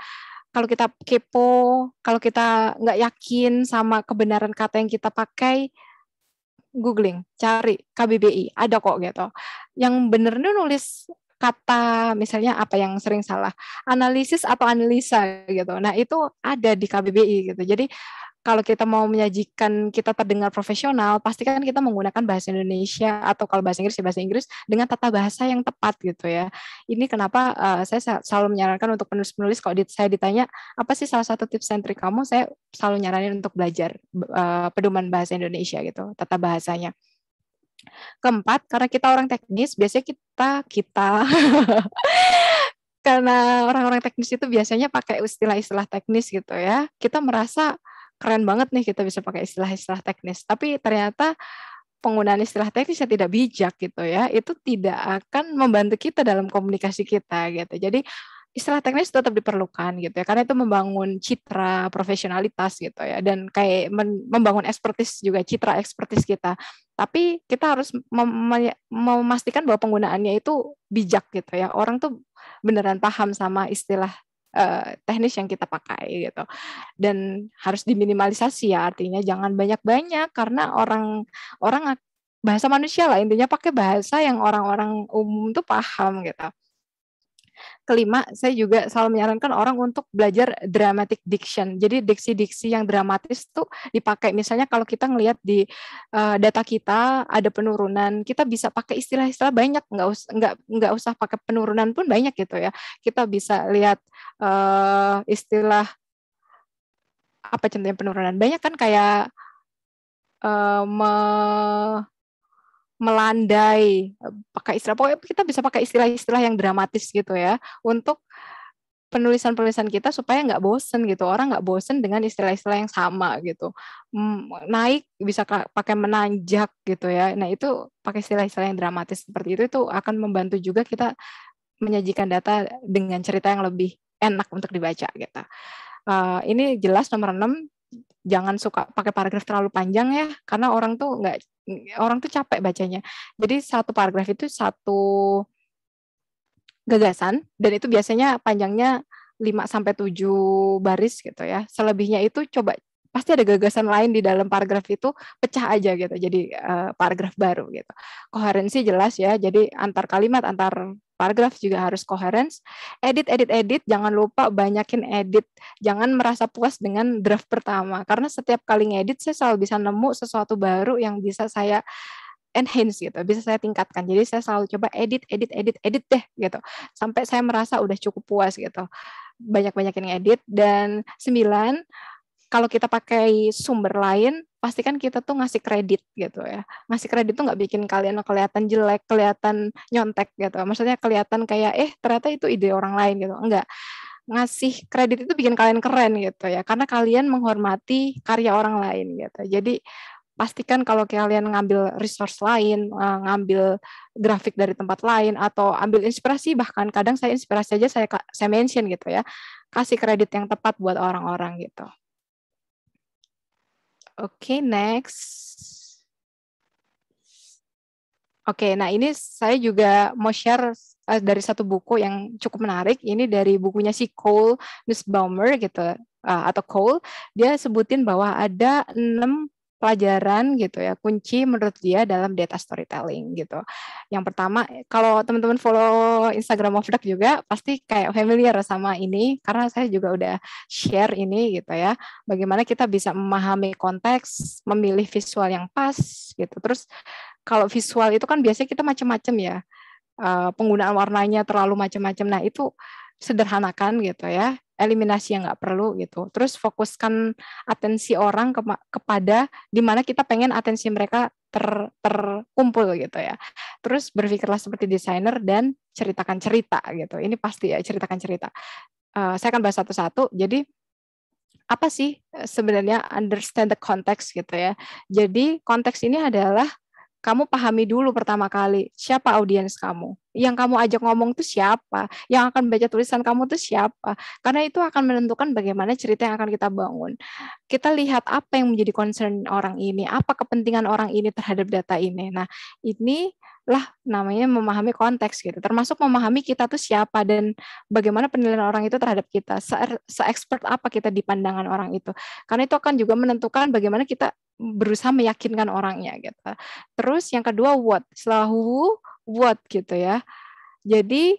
S2: kalau kita kepo, kalau kita nggak yakin sama kebenaran kata yang kita pakai, googling, cari KBBI, ada kok gitu. Yang bener nulis kata misalnya apa yang sering salah, analisis atau analisa gitu. Nah, itu ada di KBBI gitu. Jadi kalau kita mau menyajikan kita terdengar profesional, pastikan kita menggunakan bahasa Indonesia atau kalau bahasa Inggris ya bahasa Inggris dengan tata bahasa yang tepat gitu ya. Ini kenapa saya selalu menyarankan untuk penulis-penulis kalau saya ditanya apa sih salah satu tips and trick kamu, saya selalu nyaranin untuk belajar pedoman bahasa Indonesia gitu, tata bahasanya. Keempat, karena kita orang teknis, biasanya kita karena orang-orang teknis itu biasanya pakai istilah-istilah teknis gitu ya. Kita merasa keren banget nih kita bisa pakai istilah-istilah teknis. Tapi ternyata penggunaan istilah teknis yang tidak bijak gitu ya, itu tidak akan membantu kita dalam komunikasi kita gitu. Jadi istilah teknis tetap diperlukan gitu ya, karena itu membangun citra profesionalitas gitu ya, dan kayak membangun expertise juga, citra expertise kita. Tapi kita harus memastikan bahwa penggunaannya itu bijak gitu ya, orang tuh beneran paham sama istilah teknis yang kita pakai gitu, dan harus diminimalisasi ya, artinya jangan banyak-banyak karena orang bahasa manusia lah intinya, pakai bahasa yang orang-orang umum tuh paham gitu. Kelima, saya juga selalu menyarankan orang untuk belajar dramatic diction. Jadi diksi-diksi yang dramatis tuh dipakai. Misalnya kalau kita ngelihat di data kita ada penurunan, kita bisa pakai istilah-istilah banyak, nggak usah pakai penurunan pun banyak gitu ya. Kita bisa lihat istilah apa contohnya penurunan? Banyak kan kayak melandai, pakai istilah, pokoknya kita bisa pakai istilah-istilah yang dramatis gitu ya, untuk penulisan-penulisan kita supaya nggak bosen gitu, orang nggak bosen dengan istilah-istilah yang sama gitu. Naik bisa pakai menanjak gitu ya, nah itu pakai istilah-istilah yang dramatis seperti itu akan membantu juga kita menyajikan data dengan cerita yang lebih enak untuk dibaca gitu. Ini jelas nomor 6, jangan suka pakai paragraf terlalu panjang ya, karena orang tuh capek bacanya. Jadi satu paragraf itu satu gagasan, dan itu biasanya panjangnya 5 sampai 7 baris gitu ya. Selebihnya itu coba pasti ada gagasan lain di dalam paragraf itu, pecah aja gitu. Jadi paragraf baru gitu. Koherensi jelas ya. Jadi antar kalimat, antar paragraf juga harus coherence. Edit, jangan lupa banyakin edit. Jangan merasa puas dengan draft pertama, karena setiap kali ngedit saya selalu bisa nemu sesuatu baru yang bisa saya enhance gitu, bisa saya tingkatkan. Jadi saya selalu coba edit deh gitu, sampai saya merasa udah cukup puas gitu. Banyak-banyakin ngedit. Dan 9, kalau kita pakai sumber lain, pastikan kita tuh ngasih kredit gitu ya. Ngasih kredit tuh nggak bikin kalian kelihatan jelek, kelihatan nyontek gitu. Maksudnya kelihatan kayak, ternyata itu ide orang lain gitu. Enggak. Ngasih kredit itu bikin kalian keren gitu ya, karena kalian menghormati karya orang lain gitu. Jadi pastikan kalau kalian ngambil resource lain, ngambil grafik dari tempat lain, atau ambil inspirasi, bahkan kadang saya inspirasi aja saya mention gitu ya, kasih kredit yang tepat buat orang-orang gitu. Oke, next. Oke, nah ini saya juga mau share dari satu buku yang cukup menarik. Ini dari bukunya si Cole Nussbaumer gitu, atau Cole. Dia sebutin bahwa ada 6 pelajaran gitu ya, kunci menurut dia dalam data storytelling gitu. Yang pertama, kalau teman-teman follow Instagram of Duck juga pasti kayak familiar sama ini, karena saya juga udah share ini gitu ya. Bagaimana kita bisa memahami konteks, memilih visual yang pas gitu. Terus kalau visual itu kan biasanya kita macam-macam ya, penggunaan warnanya terlalu macam-macam. Nah itu sederhanakan gitu ya, eliminasi yang nggak perlu gitu. Terus fokuskan atensi orang kepada di mana kita pengen atensi mereka terkumpul gitu ya. Terus berpikirlah seperti desainer dan ceritakan cerita gitu. Ini pasti ya, ceritakan cerita. Saya akan bahas satu-satu. Jadi apa sih sebenarnya understand the context gitu ya. Jadi konteks ini adalah kamu pahami dulu pertama kali siapa audiens kamu. Yang kamu ajak ngomong itu siapa, yang akan baca tulisan kamu itu siapa. Karena itu akan menentukan bagaimana cerita yang akan kita bangun. Kita lihat apa yang menjadi concern orang ini, apa kepentingan orang ini terhadap data ini. Nah, inilah namanya memahami konteks gitu. Termasuk memahami kita tuh siapa dan bagaimana penilaian orang itu terhadap kita. Se-expert apa kita di pandangan orang itu. Karena itu akan juga menentukan bagaimana kita berusaha meyakinkan orangnya gitu. Terus yang kedua what, setelah who, what gitu ya. Jadi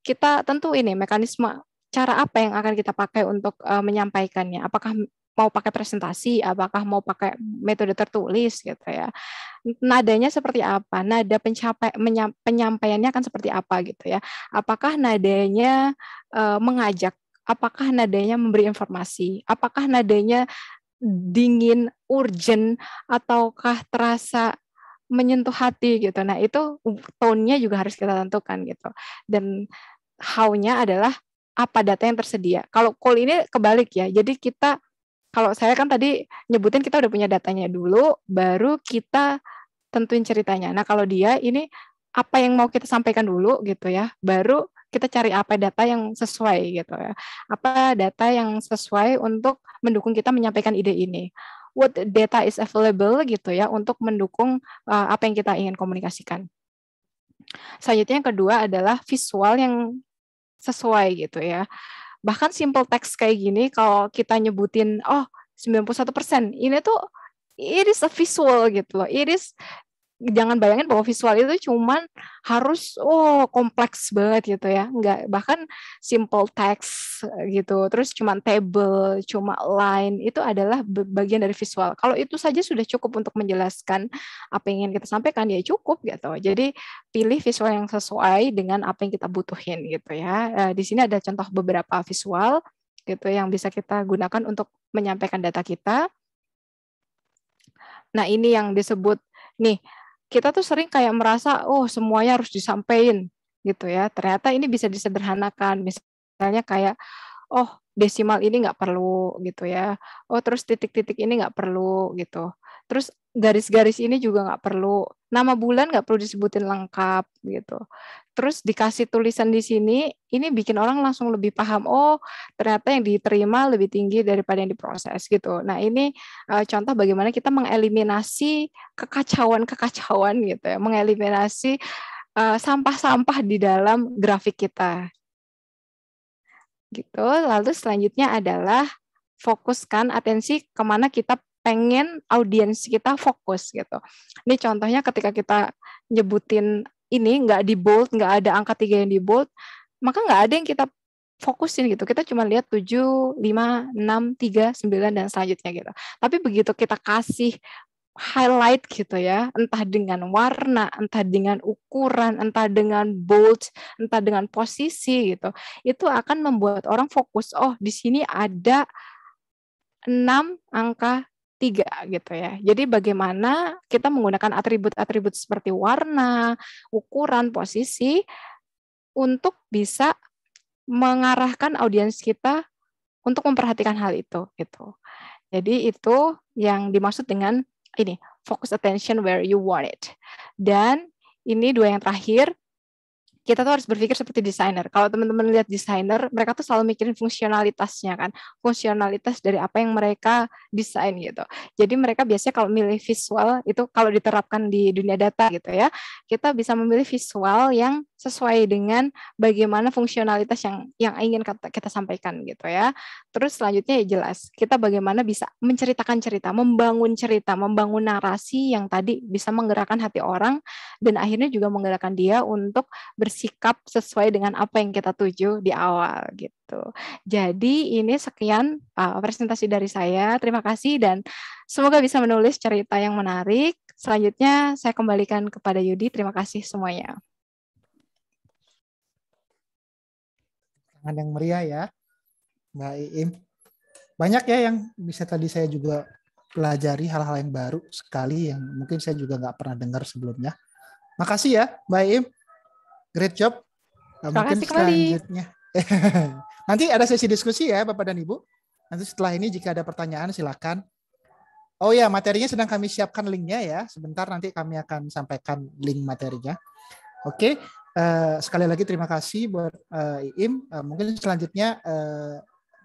S2: kita tentu ini mekanisme cara apa yang akan kita pakai untuk menyampaikannya. Apakah mau pakai presentasi, apakah mau pakai metode tertulis gitu ya. Nadanya seperti apa? Nada penyampaiannya akan seperti apa gitu ya. Apakah nadanya mengajak, apakah nadanya memberi informasi, apakah nadanya dingin, urgent, ataukah terasa menyentuh hati gitu. Nah, itu tone-nya juga harus kita tentukan gitu. Dan how-nya adalah apa data yang tersedia. Kalau call ini kebalik ya. Jadi kalau saya kan tadi nyebutin kita udah punya datanya dulu, baru kita tentuin ceritanya. Nah, kalau dia ini apa yang mau kita sampaikan dulu gitu ya, baru kita cari apa data yang sesuai gitu ya. Apa data yang sesuai untuk mendukung kita menyampaikan ide ini. What data is available gitu ya untuk mendukung apa yang kita ingin komunikasikan. Selanjutnya yang kedua adalah visual yang sesuai gitu ya. Bahkan simple text kayak gini kalau kita nyebutin 91%, ini tuh it is a visual gitu loh. Jangan bayangin bahwa visual itu cuman harus kompleks banget gitu ya. Enggak, bahkan simple text gitu. Terus cuman table, cuma line itu adalah bagian dari visual. Kalau itu saja sudah cukup untuk menjelaskan apa yang ingin kita sampaikan, ya cukup gitu. Jadi pilih visual yang sesuai dengan apa yang kita butuhin gitu ya. Di sini ada contoh beberapa visual gitu yang bisa kita gunakan untuk menyampaikan data kita. Nah, ini yang disebut nih, kita tuh sering kayak merasa oh semuanya harus disampaikan gitu ya. Ternyata ini bisa disederhanakan. Misalnya kayak oh desimal ini nggak perlu gitu ya. Oh terus titik-titik ini nggak perlu gitu. Terus garis-garis ini juga nggak perlu. Nama bulan nggak perlu disebutin lengkap gitu. Terus dikasih tulisan di sini, ini bikin orang langsung lebih paham. Oh ternyata yang diterima lebih tinggi daripada yang diproses gitu. Nah ini contoh bagaimana kita mengeliminasi kekacauan-kekacauan gitu ya, mengeliminasi sampah-sampah di dalam grafik kita gitu. Lalu selanjutnya adalah fokuskan atensi kemana kita pengen audiens kita fokus gitu. Ini contohnya ketika kita nyebutin ini nggak di bold, nggak ada angka 3 yang di bold, maka nggak ada yang kita fokusin gitu. Kita cuma lihat 7, 5, 6, 3, 9 dan selanjutnya gitu. Tapi begitu kita kasih highlight gitu ya, entah dengan warna, entah dengan ukuran, entah dengan bold, entah dengan posisi gitu. Itu akan membuat orang fokus, oh di sini ada 6 angka 3 gitu ya. Jadi bagaimana kita menggunakan atribut-atribut seperti warna, ukuran, posisi untuk bisa mengarahkan audiens kita untuk memperhatikan hal itu gitu. Jadi itu yang dimaksud dengan ini, focus attention where you want it. Dan ini dua yang terakhir, kita tuh harus berpikir seperti desainer. Kalau teman-teman lihat desainer, mereka tuh selalu mikirin fungsionalitasnya kan, fungsionalitas dari apa yang mereka desain gitu. Jadi mereka biasanya kalau milih visual itu kalau diterapkan di dunia data gitu ya, kita bisa memilih visual yang sesuai dengan bagaimana fungsionalitas yang ingin kita sampaikan gitu ya. Terus selanjutnya ya jelas, kita bagaimana bisa menceritakan cerita, membangun narasi yang tadi bisa menggerakkan hati orang dan akhirnya juga menggerakkan dia untuk bersikap sesuai dengan apa yang kita tuju di awal gitu. Jadi ini sekian presentasi dari saya. Terima kasih dan semoga bisa menulis cerita yang menarik. Selanjutnya saya kembalikan kepada Yudi. Terima kasih semuanya.
S1: Tangan yang meriah ya, Mbak Iim. Banyak ya yang bisa tadi saya juga pelajari hal-hal yang baru sekali yang mungkin saya juga nggak pernah dengar sebelumnya. Makasih ya, Mbak Iim. Great job.
S2: Terima
S1: Mungkin
S2: kasih kembali.
S1: selanjutnya. Nanti ada sesi diskusi ya, Bapak dan Ibu. Nanti setelah ini jika ada pertanyaan silakan. Oh ya, materinya sedang kami siapkan linknya ya. Sebentar nanti kami akan sampaikan link materinya. Oke, sekali lagi terima kasih buat Iim. Mungkin selanjutnya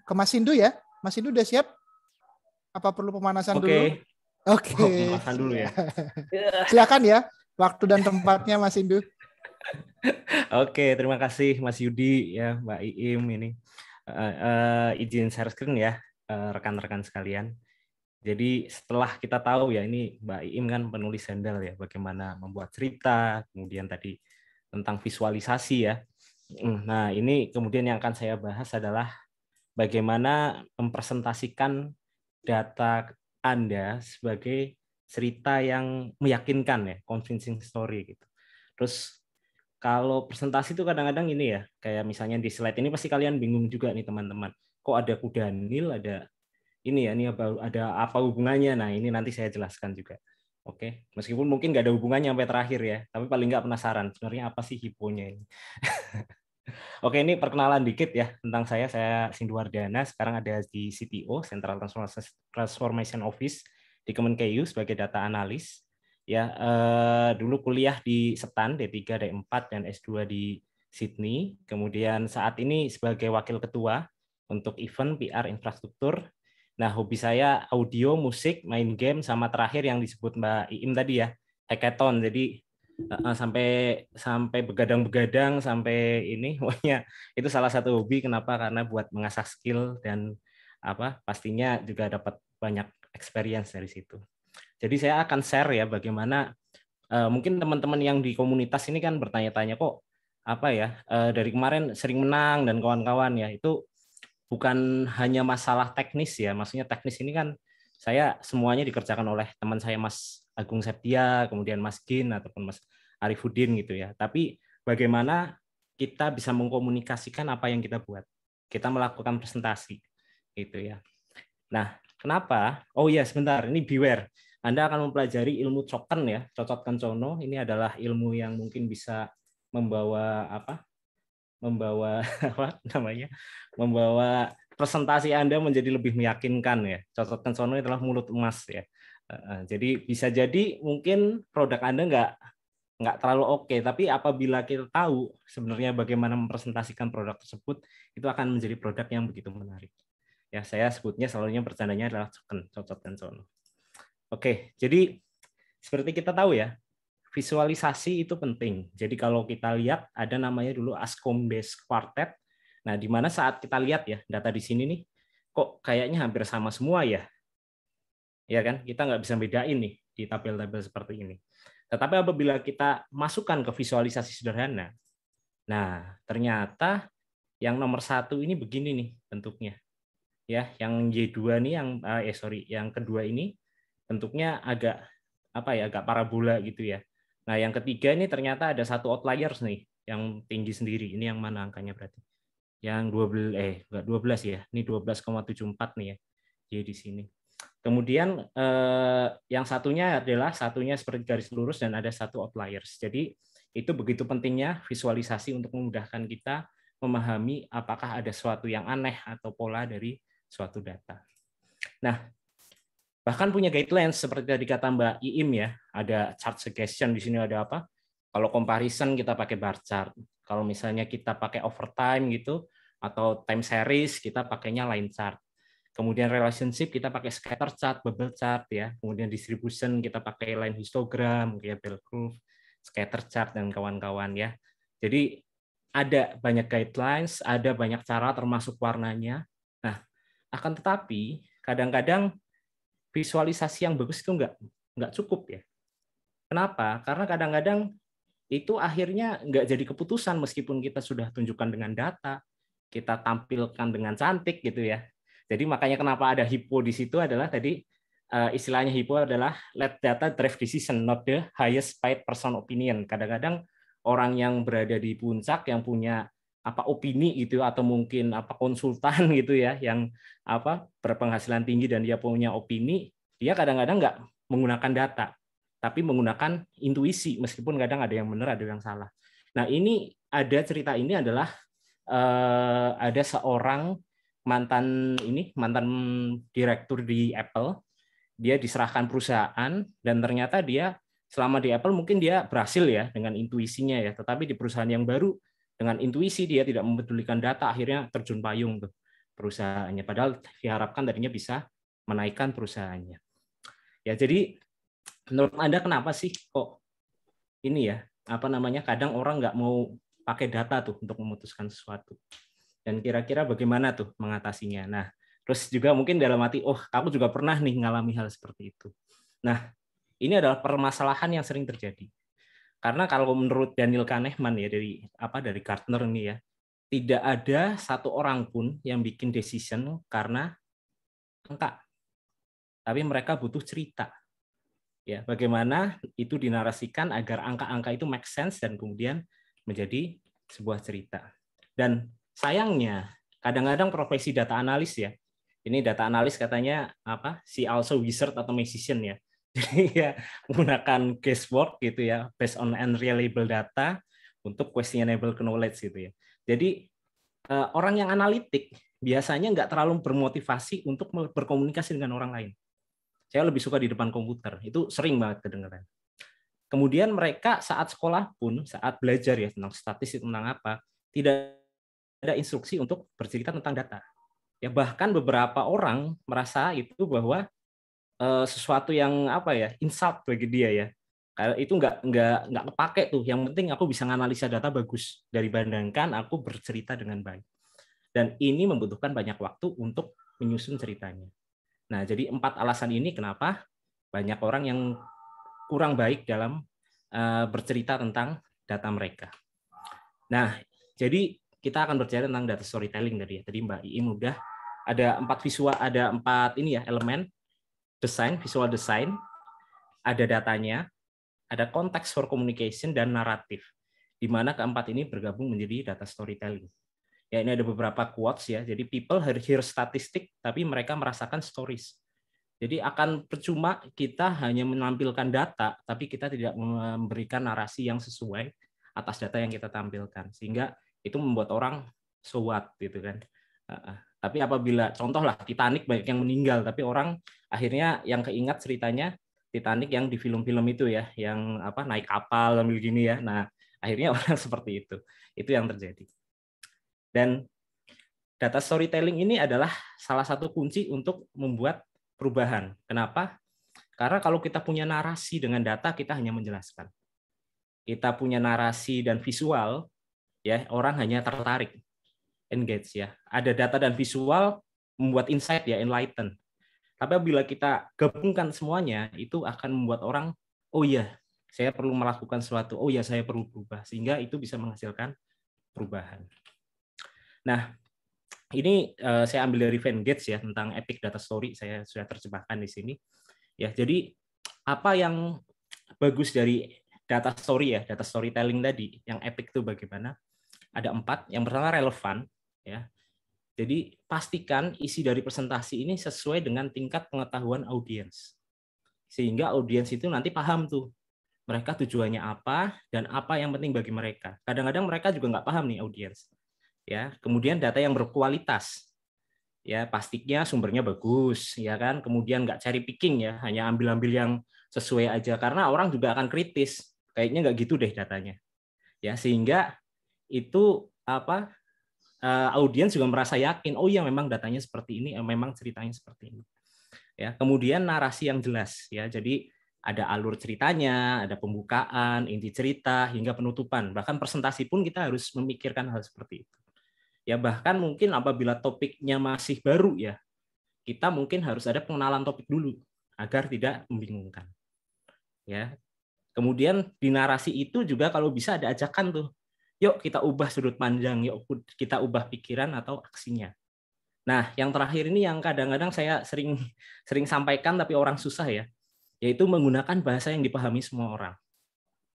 S1: ke Mas Sindu ya. Mas Sindu udah siap? Apa perlu pemanasan dulu? Oke.
S3: Pemanasan dulu ya.
S1: Silakan ya, waktu dan tempatnya Mas Sindu.
S3: Oke, terima kasih Mas Yudi ya, Mbak Iim ini. Izin share screen ya, rekan-rekan sekalian. Jadi setelah kita tahu ya ini Mbak Iim kan penulis handal ya, bagaimana membuat cerita, kemudian tadi tentang visualisasi ya. Nah ini kemudian yang akan saya bahas adalah bagaimana mempresentasikan data Anda sebagai cerita yang meyakinkan ya, convincing story gitu. Terus kalau presentasi itu kadang-kadang ini ya, kayak misalnya di slide ini pasti kalian bingung juga nih teman-teman. Kok ada kuda nil, ada ini ya, ini ada apa hubungannya? Nah ini nanti saya jelaskan juga. Oke, meskipun mungkin nggak ada hubungannya sampai terakhir ya, tapi paling nggak penasaran sebenarnya apa sih hiponya ini. Oke, ini perkenalan dikit ya tentang saya. Saya Sindu Wardana, sekarang ada di CTO, Central Transformation Office di Kemenkeu sebagai data analis. Ya, dulu kuliah di SETAN D3, D4 dan S2 di Sydney. Kemudian saat ini sebagai wakil ketua untuk event PR infrastruktur. Nah, hobi saya audio, musik, main game, sama terakhir yang disebut Mbak Iim tadi ya, hackathon. Jadi sampai begadang-begadang sampai ini pokoknya itu salah satu hobi. Kenapa? Karena buat mengasah skill dan pastinya juga dapat banyak experience dari situ. Jadi saya akan share ya bagaimana mungkin teman-teman yang di komunitas ini kan bertanya-tanya kok dari kemarin sering menang dan kawan-kawan ya, itu bukan hanya masalah teknis ya. Maksudnya teknis ini kan saya semuanya dikerjakan oleh teman saya Mas Agung Septia, kemudian Mas Gin ataupun Mas Arifudin gitu ya. Tapi bagaimana kita bisa mengkomunikasikan apa yang kita buat. Kita melakukan presentasi. Gitu ya. Nah, kenapa? Oh iya, sebentar. Ini beware. Anda akan mempelajari ilmu coken ya, cocot kencono. Ini adalah ilmu yang mungkin bisa membawa apa? Membawa apa namanya? Membawa presentasi Anda menjadi lebih meyakinkan ya. Cocot kencono adalah mulut emas ya. Jadi bisa jadi mungkin produk Anda nggak terlalu oke, tapi apabila kita tahu sebenarnya bagaimana mempresentasikan produk tersebut, itu akan menjadi produk yang begitu menarik. Ya, saya sebutnya selalunya bercandanya adalah cocot kencono. Oke, jadi seperti kita tahu ya, visualisasi itu penting. Jadi kalau kita lihat ada namanya dulu Anscombe-based quartet. Nah, di mana saat kita lihat ya data di sini nih, kok kayaknya hampir sama semua ya. Ya kan, kita nggak bisa bedain nih di tabel-tabel seperti ini. Tetapi apabila kita masukkan ke visualisasi sederhana, nah ternyata yang nomor 1 ini begini nih bentuknya. Ya, yang Y2 nih yang kedua ini bentuknya agak agak parabola gitu ya. Nah, yang ketiga ini ternyata ada satu outliers nih yang tinggi sendiri. Ini yang mana angkanya berarti? Yang 12 ya. Ini 12,74 nih ya. Jadi di sini. Kemudian yang satunya seperti garis lurus dan ada satu outliers. Jadi itu begitu pentingnya visualisasi untuk memudahkan kita memahami apakah ada sesuatu yang aneh atau pola dari suatu data. Nah, bahkan punya guidelines seperti tadi kata Mbak Iim ya, ada chart suggestion di sini ada apa? Kalau comparison kita pakai bar chart. Kalau misalnya kita pakai overtime gitu atau time series kita pakainya line chart. Kemudian relationship kita pakai scatter chart, bubble chart ya. Kemudian distribution kita pakai line histogram, kayak bell curve, scatter chart dan kawan-kawan ya. Jadi ada banyak guidelines, ada banyak cara termasuk warnanya. Nah, akan tetapi kadang-kadang visualisasi yang bagus itu nggak cukup ya. Kenapa? Karena kadang-kadang itu akhirnya nggak jadi keputusan meskipun kita sudah tunjukkan dengan data, kita tampilkan dengan cantik gitu ya. Jadi makanya kenapa ada HIPPO di situ adalah tadi istilahnya HIPPO adalah let data drive decision, not the highest paid person opinion. Kadang-kadang orang yang berada di puncak yang punya opini gitu atau mungkin konsultan gitu ya yang berpenghasilan tinggi dan dia punya opini, dia kadang-kadang nggak menggunakan data, tapi menggunakan intuisi meskipun kadang ada yang benar ada yang salah. Nah ini ada cerita ini adalah ada seorang mantan direktur di Apple, dia diserahkan perusahaan dan ternyata dia selama di Apple mungkin dia berhasil ya dengan intuisinya ya, tetapi di perusahaan yang baru dengan intuisi dia tidak mempedulikan data akhirnya terjun payung tuh perusahaannya, padahal diharapkan tadinya bisa menaikkan perusahaannya. Ya jadi menurut Anda kenapa sih kok ini ya kadang orang nggak mau pakai data tuh untuk memutuskan sesuatu? Dan kira-kira bagaimana tuh mengatasinya? Nah, terus juga mungkin dalam hati, aku juga pernah nih ngalami hal seperti itu. Nah, ini adalah permasalahan yang sering terjadi. Karena kalau menurut Daniel Kahneman ya dari Gartner ini ya, tidak ada satu orang pun yang bikin decision karena angka. Tapi mereka butuh cerita. Ya, bagaimana itu dinarasikan agar angka-angka itu make sense dan kemudian menjadi sebuah cerita. Dan sayangnya, kadang-kadang profesi data analis ya, ini data analis katanya si also wizard atau magician ya. Jadi ya menggunakan guesswork gitu ya, based on unreliable data untuk questionable knowledge gitu ya. Jadi orang yang analitik biasanya nggak terlalu bermotivasi untuk berkomunikasi dengan orang lain. Saya lebih suka di depan komputer, itu sering banget kedengeran. Kemudian mereka saat sekolah pun, saat belajar ya tentang statistik, tentang apa, tidak ada instruksi untuk bercerita tentang data. Ya bahkan beberapa orang merasa itu bahwa sesuatu yang insult bagi dia ya. Karena itu nggak kepake tuh. Yang penting aku bisa menganalisa data bagus dibandingkan aku bercerita dengan baik. Dan ini membutuhkan banyak waktu untuk menyusun ceritanya. Nah, jadi 4 alasan ini kenapa banyak orang yang kurang baik dalam bercerita tentang data mereka. Nah, jadi kita akan berbicara tentang data storytelling tadi ya. Tadi Mbak Iim udah ada 4 elemen desain, visual design, ada datanya, ada konteks for communication dan naratif. Di mana keempat ini bergabung menjadi data storytelling. Ya, ini ada beberapa quotes ya. Jadi people hear statistik, tapi mereka merasakan stories. Jadi akan percuma kita hanya menampilkan data, tapi kita tidak memberikan narasi yang sesuai atas data yang kita tampilkan. Sehingga itu membuat orang so what gitu kan. Tapi apabila contoh lah Titanic banyak yang meninggal, tapi orang akhirnya yang keingat ceritanya Titanic yang di film-film itu ya, yang apa naik kapal sambil gini ya. Nah, akhirnya orang seperti itu. Itu yang terjadi. Dan data storytelling ini adalah salah satu kunci untuk membuat perubahan. Kenapa? Karena kalau kita punya narasi dengan data, kita hanya menjelaskan. Kita punya narasi dan visual, ya orang hanya tertarik, engage ya. Ada data dan visual membuat insight ya, enlighten. Tapi bila kita gabungkan semuanya, itu akan membuat orang, oh iya, saya perlu melakukan sesuatu, oh iya, saya perlu berubah. Sehingga itu bisa menghasilkan perubahan. Nah, ini saya ambil dari Van Gates ya, tentang epic data story, saya sudah terjemahkan di sini. Ya, jadi apa yang bagus dari data story ya, data storytelling tadi, yang epic itu bagaimana? Ada 4. Yang pertama relevan, ya. Jadi pastikan isi dari presentasi ini sesuai dengan tingkat pengetahuan audiens. Sehingga audiens itu nanti paham tuh mereka tujuannya apa dan apa yang penting bagi mereka. Kadang-kadang mereka juga nggak paham nih audiens. Ya, kemudian data yang berkualitas. Ya, pastinya sumbernya bagus, ya kan. Kemudian nggak cherry picking ya, hanya ambil-ambil yang sesuai aja karena orang juga akan kritis. Kayaknya nggak gitu deh datanya. Ya, sehingga itu apa? Audiens juga merasa yakin, oh iya memang datanya seperti ini, memang ceritanya seperti ini. Ya, kemudian narasi yang jelas ya. Jadi ada alur ceritanya, ada pembukaan, inti cerita hingga penutupan. Bahkan presentasi pun kita harus memikirkan hal seperti itu. Ya, bahkan mungkin apabila topiknya masih baru ya, kita mungkin harus ada pengenalan topik dulu agar tidak membingungkan. Ya. Kemudian di narasi itu juga kalau bisa ada ajakan tuh. Yuk kita ubah sudut pandang, yuk kita ubah pikiran atau aksinya. Nah, yang terakhir ini yang kadang-kadang saya sering sampaikan tapi orang susah ya, yaitu menggunakan bahasa yang dipahami semua orang.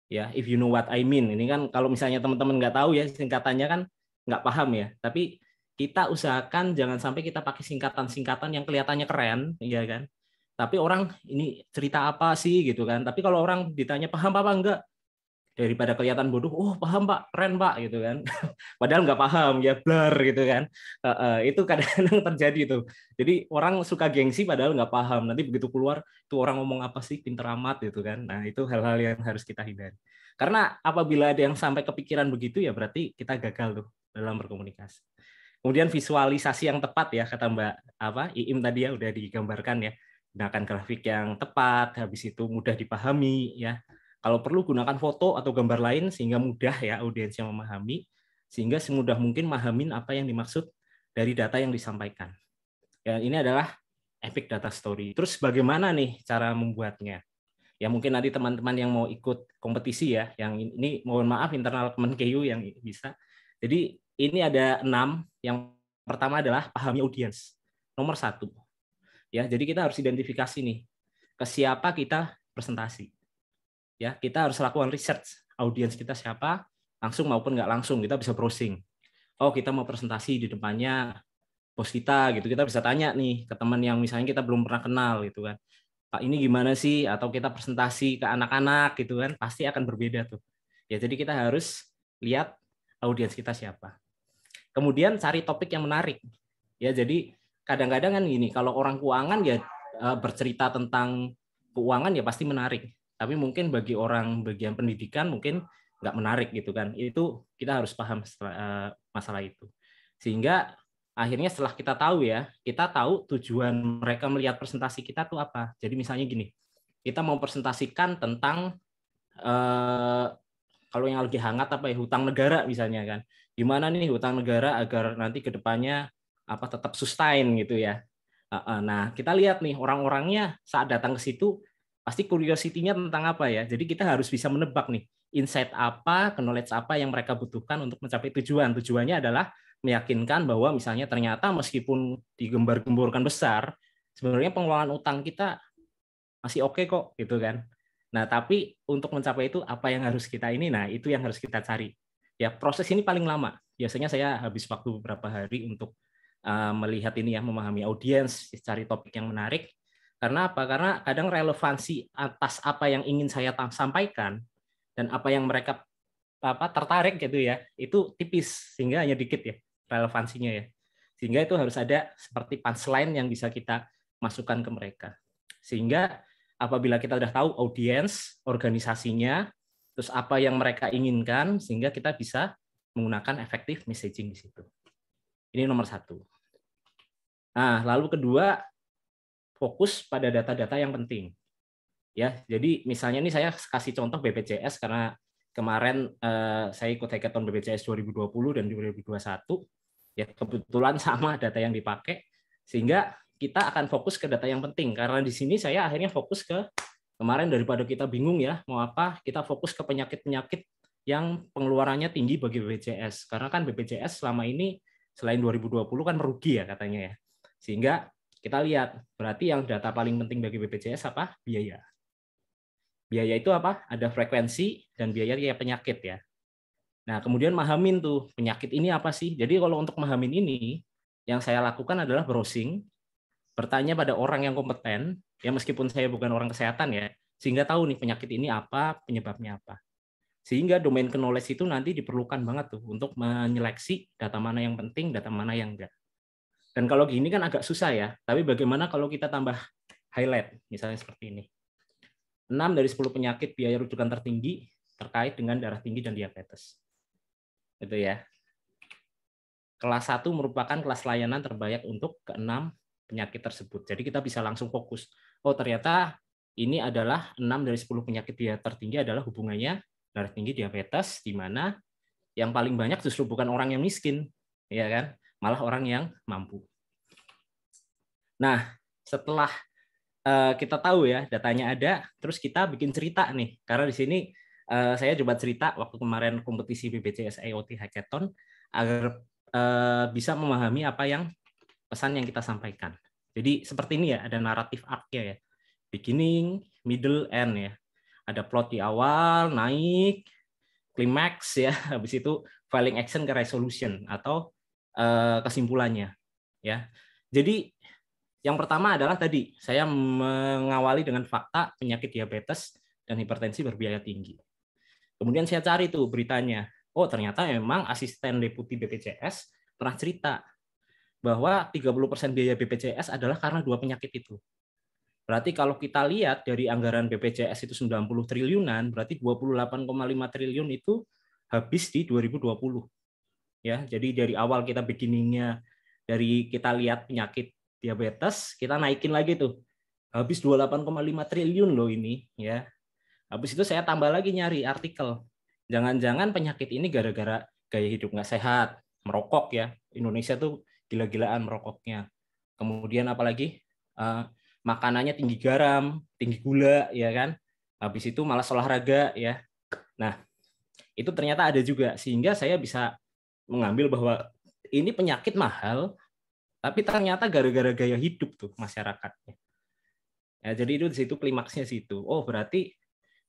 S3: Ya, if you know what I mean. Ini kan kalau misalnya teman-teman nggak tahu ya singkatannya kan nggak paham ya. Tapi kita usahakan jangan sampai kita pakai singkatan-singkatan yang kelihatannya keren, ya kan. Tapi orang ini cerita apa sih gitu kan. Tapi kalau orang ditanya paham apa enggak, daripada kelihatan bodoh, oh paham Pak, keren Pak gitu kan. Padahal nggak paham, ya blur gitu kan. Itu kadang-kadang terjadi tuh. Jadi orang suka gengsi padahal nggak paham. Nanti begitu keluar, tuh orang ngomong apa sih, pinter amat gitu kan. Nah itu hal-hal yang harus kita hindari. Karena apabila ada yang sampai kepikiran begitu ya berarti kita gagal tuh dalam berkomunikasi. Kemudian visualisasi yang tepat ya, kata Mbak Iim tadi ya udah digambarkan ya. Gunakan grafik yang tepat, habis itu mudah dipahami ya. Kalau perlu gunakan foto atau gambar lain sehingga mudah ya audiens yang memahami, sehingga semudah mungkin mahamin apa yang dimaksud dari data yang disampaikan. Ya, ini adalah epic data story. Terus bagaimana nih cara membuatnya? Ya mungkin nanti teman-teman yang mau ikut kompetisi ya, yang ini mohon maaf internal Kemenkeu yang bisa. Jadi ini ada 6. Yang pertama adalah pahami audiens. Nomor 1. Ya, jadi kita harus identifikasi nih ke siapa kita presentasi. Ya, kita harus lakukan research audiens kita siapa, langsung maupun nggak langsung kita bisa browsing. Oh, kita mau presentasi di depannya bos kita gitu, kita bisa tanya nih ke teman yang misalnya kita belum pernah kenal gitu kan. Pak ini gimana sih? Atau kita presentasi ke anak-anak gitu kan, pasti akan berbeda tuh. Ya, jadi kita harus lihat audiens kita siapa. Kemudian cari topik yang menarik. Ya, jadi kadang-kadang kan gini, kalau orang keuangan ya bercerita tentang keuangan ya pasti menarik. Tapi mungkin bagi orang bagian pendidikan mungkin nggak menarik gitu kan. Itu kita harus paham masalah itu. Sehingga akhirnya setelah kita tahu ya, kita tahu tujuan mereka melihat presentasi kita tuh apa. Jadi misalnya gini, kita mau presentasikan tentang kalau yang lagi hangat apa ya, hutang negara misalnya kan. Gimana nih hutang negara agar nanti ke depannya tetap sustain gitu ya. Nah, kita lihat nih orang-orangnya saat datang ke situ pasti curiosity-nya tentang apa ya. Jadi kita harus bisa menebak nih, insight apa, knowledge apa yang mereka butuhkan untuk mencapai tujuan. Tujuannya adalah meyakinkan bahwa misalnya ternyata meskipun digembar-gemborkan besar, sebenarnya pengelolaan utang kita masih oke kok gitu kan. Nah, tapi untuk mencapai itu apa yang harus kita ini? Nah, itu yang harus kita cari. Ya, proses ini paling lama. Biasanya saya habis waktu beberapa hari untuk melihat ini ya, memahami audiens, cari topik yang menarik. Karena apa? Karena kadang relevansi atas apa yang ingin saya sampaikan dan apa yang mereka tertarik gitu ya, itu tipis sehingga hanya dikit ya relevansinya ya. Sehingga itu harus ada seperti punchline yang bisa kita masukkan ke mereka. Sehingga apabila kita sudah tahu audiens, organisasinya, terus apa yang mereka inginkan, sehingga kita bisa menggunakan effective messaging di situ. Ini nomor 1. Nah, lalu kedua, fokus pada data-data yang penting. Ya, jadi misalnya ini saya kasih contoh BPJS karena kemarin saya ikut hackathon BPJS 2020 dan 2021. Ya, kebetulan sama data yang dipakai, sehingga kita akan fokus ke data yang penting. Karena di sini saya akhirnya fokus ke kemarin daripada kita bingung ya mau apa, kita fokus ke penyakit-penyakit yang pengeluarannya tinggi bagi BPJS. Karena kan BPJS selama ini selain 2020 kan merugi ya katanya ya. Sehingga kita lihat, berarti yang data paling penting bagi BPJS apa? Biaya. Biaya itu apa? Ada frekuensi dan biaya kayak penyakit ya. Nah, kemudian mahamin tuh penyakit ini apa sih? Jadi kalau untuk mahamin ini, yang saya lakukan adalah browsing, bertanya pada orang yang kompeten, ya meskipun saya bukan orang kesehatan ya, sehingga tahu nih penyakit ini apa, penyebabnya apa. Sehingga domain knowledge itu nanti diperlukan banget tuh untuk menyeleksi data mana yang penting, data mana yang enggak. Dan kalau gini kan agak susah ya, tapi bagaimana kalau kita tambah highlight, misalnya seperti ini. 6 dari 10 penyakit biaya rujukan tertinggi terkait dengan darah tinggi dan diabetes. Itu ya. Kelas 1 merupakan kelas layanan terbanyak untuk ke-6 penyakit tersebut. Jadi kita bisa langsung fokus. Oh, ternyata ini adalah 6 dari 10 penyakit biaya tertinggi adalah hubungannya darah tinggi, diabetes, di mana yang paling banyak justru bukan orang yang miskin, ya kan? Malah orang yang mampu. Nah, setelah kita tahu ya datanya ada, terus kita bikin cerita nih. Karena di sini saya coba cerita waktu kemarin kompetisi BPJS IoT Hackathon agar bisa memahami apa yang pesan yang kita sampaikan. Jadi seperti ini ya, ada naratif arc-nya ya. Beginning, middle, end ya. Ada plot di awal, naik, climax ya, habis itu filing action ke resolution atau kesimpulannya ya. Jadi yang pertama adalah tadi saya mengawali dengan fakta penyakit diabetes dan hipertensi berbiaya tinggi. Kemudian saya cari tuh beritanya. Oh, ternyata memang asisten deputi BPJS pernah cerita bahwa 30% biaya BPJS adalah karena 2 penyakit itu. Berarti kalau kita lihat dari anggaran BPJS itu 90 triliunan, berarti 28,5 triliun itu habis di 2020. Ya, jadi dari awal kita beginningnya dari kita lihat penyakit diabetes, kita naikin lagi tuh. Habis 28,5 triliun loh ini, ya. Habis itu saya tambah lagi nyari artikel. Jangan-jangan penyakit ini gara-gara gaya hidup nggak sehat, merokok ya. Indonesia tuh gila-gilaan merokoknya. Kemudian apalagi makanannya tinggi garam, tinggi gula, ya kan. Habis itu malas olahraga ya. Nah, itu ternyata ada juga sehingga saya bisa mengambil bahwa ini penyakit mahal, tapi ternyata gara-gara gaya hidup tuh masyarakatnya. Ya, jadi itu di situ klimaksnya situ. Oh, berarti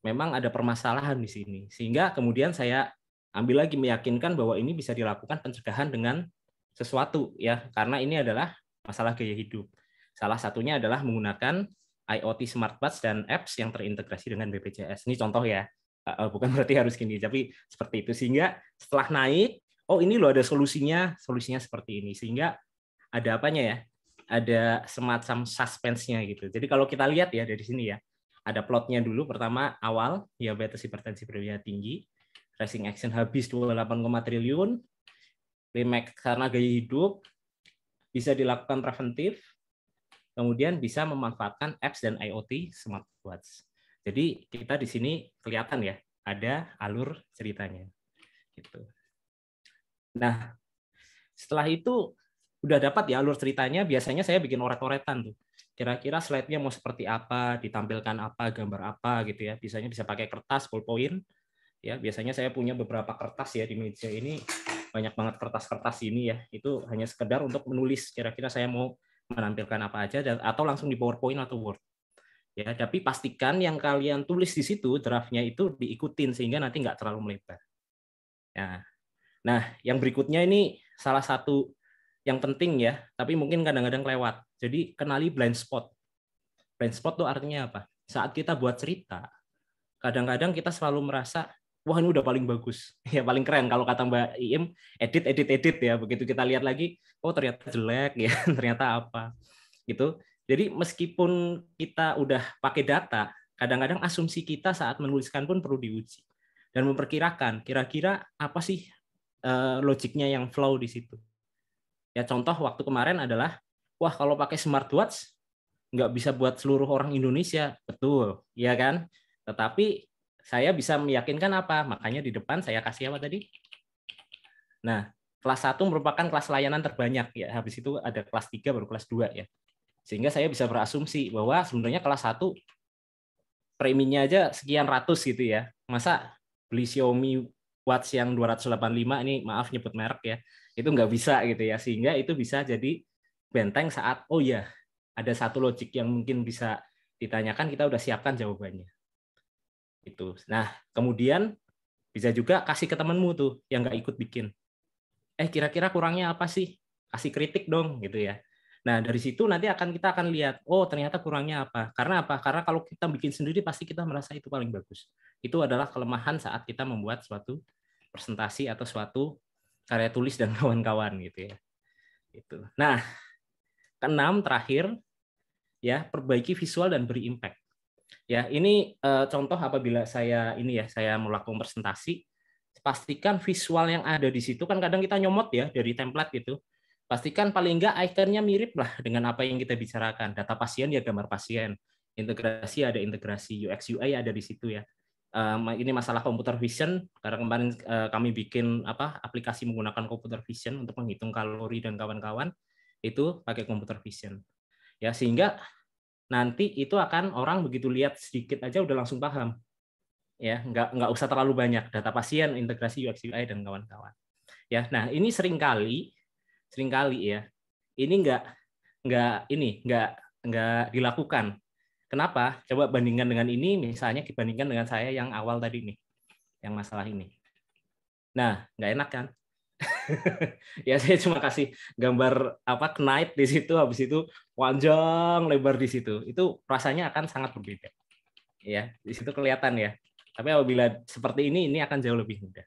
S3: memang ada permasalahan di sini. Sehingga kemudian saya ambil lagi meyakinkan bahwa ini bisa dilakukan pencegahan dengan sesuatu ya, karena ini adalah masalah gaya hidup. Salah satunya adalah menggunakan IoT smartwatch dan apps yang terintegrasi dengan BPJS. Ini contoh ya. Bukan berarti harus gini, tapi seperti itu. Sehingga setelah naik, oh ini loh ada solusinya seperti ini. Sehingga ada apanya ya? Ada semacam suspense-nya gitu. Jadi kalau kita lihat ya dari sini ya, ada plotnya dulu. Pertama awal diabetes hipertensi berbiaya tinggi, racing action habis 28,5 triliun, climax karena gaya hidup, bisa dilakukan preventif, kemudian bisa memanfaatkan apps dan IoT smartwatch. Jadi kita di sini kelihatan ya ada alur ceritanya. Gitu. Nah setelah itu udah dapat ya alur ceritanya, biasanya saya bikin oret-oretan tuh. Kira-kira slide-nya mau seperti apa, ditampilkan apa, gambar apa gitu ya. Biasanya bisa pakai kertas, ballpoint. Ya, biasanya saya punya beberapa kertas ya di meja ini. Banyak banget kertas-kertas ini ya. Itu hanya sekedar untuk menulis kira-kira saya mau menampilkan apa aja atau langsung di PowerPoint atau Word. Ya, tapi pastikan yang kalian tulis di situ draftnya itu diikutin sehingga nanti nggak terlalu melebar. Nah, Nah, yang berikutnya ini salah satu yang penting ya, tapi mungkin kadang-kadang lewat. Jadi kenali blind spot. Blind spot itu artinya apa? Saat kita buat cerita, kadang-kadang kita selalu merasa, wah ini udah paling bagus, ya paling keren. Kalau kata Mbak Iim, edit ya. Begitu kita lihat lagi, oh ternyata jelek ya, ternyata apa, gitu. Jadi meskipun kita udah pakai data, kadang-kadang asumsi kita saat menuliskan pun perlu diuji dan memperkirakan kira-kira apa sih logiknya yang flow di situ. Ya contoh waktu kemarin adalah, wah kalau pakai smartwatch nggak bisa buat seluruh orang Indonesia, betul, ya kan? Tetapi saya bisa meyakinkan apa? Makanya di depan saya kasih apa tadi? Nah, kelas 1 merupakan kelas layanan terbanyak ya. Habis itu ada kelas 3 baru kelas 2 ya. Sehingga saya bisa berasumsi bahwa sebenarnya kelas 1 preminya aja sekian ratus gitu ya. Masa beli Xiaomi Watch yang 285 ini, maaf nyebut merek ya, itu nggak bisa gitu ya. Sehingga itu bisa jadi benteng saat, oh ya, ada satu logik yang mungkin bisa ditanyakan, kita udah siapkan jawabannya. Itu. Nah, kemudian bisa juga kasih ke temenmu tuh yang nggak ikut bikin. Kira-kira kurangnya apa sih? Kasih kritik dong gitu ya. Nah, dari situ nanti kita akan lihat, oh ternyata kurangnya apa. Karena apa? Karena kalau kita bikin sendiri pasti kita merasa itu paling bagus. Itu adalah kelemahan saat kita membuat suatu presentasi atau suatu karya tulis dan kawan-kawan gitu ya. Gitu. Nah, keenam terakhir ya, perbaiki visual dan beri impact. Ya, ini contoh apabila saya melakukan presentasi, pastikan visual yang ada di situ, kan kadang kita nyomot ya dari template gitu. Pastikan paling enggak ikonnya mirip lah dengan apa yang kita bicarakan. Data pasien ya gambar pasien, integrasi ada integrasi, UX UI ada di situ ya. Ini masalah computer vision, karena kemarin kami bikin aplikasi menggunakan computer vision untuk menghitung kalori dan kawan-kawan, itu pakai computer vision. Ya, sehingga nanti itu akan orang begitu lihat sedikit aja udah langsung paham. Ya, nggak usah terlalu banyak, data pasien, integrasi UX UI dan kawan-kawan. Ya, nah ini seringkali ya, ini nggak dilakukan. Kenapa? Coba bandingkan dengan ini, misalnya dibandingkan dengan saya yang awal tadi nih, yang masalah ini. Nah, nggak enak kan? Ya saya cuma kasih gambar knight di situ, habis itu panjang lebar di situ. Itu rasanya akan sangat berbeda. Ya, di situ kelihatan ya. Tapi apabila seperti ini akan jauh lebih mudah.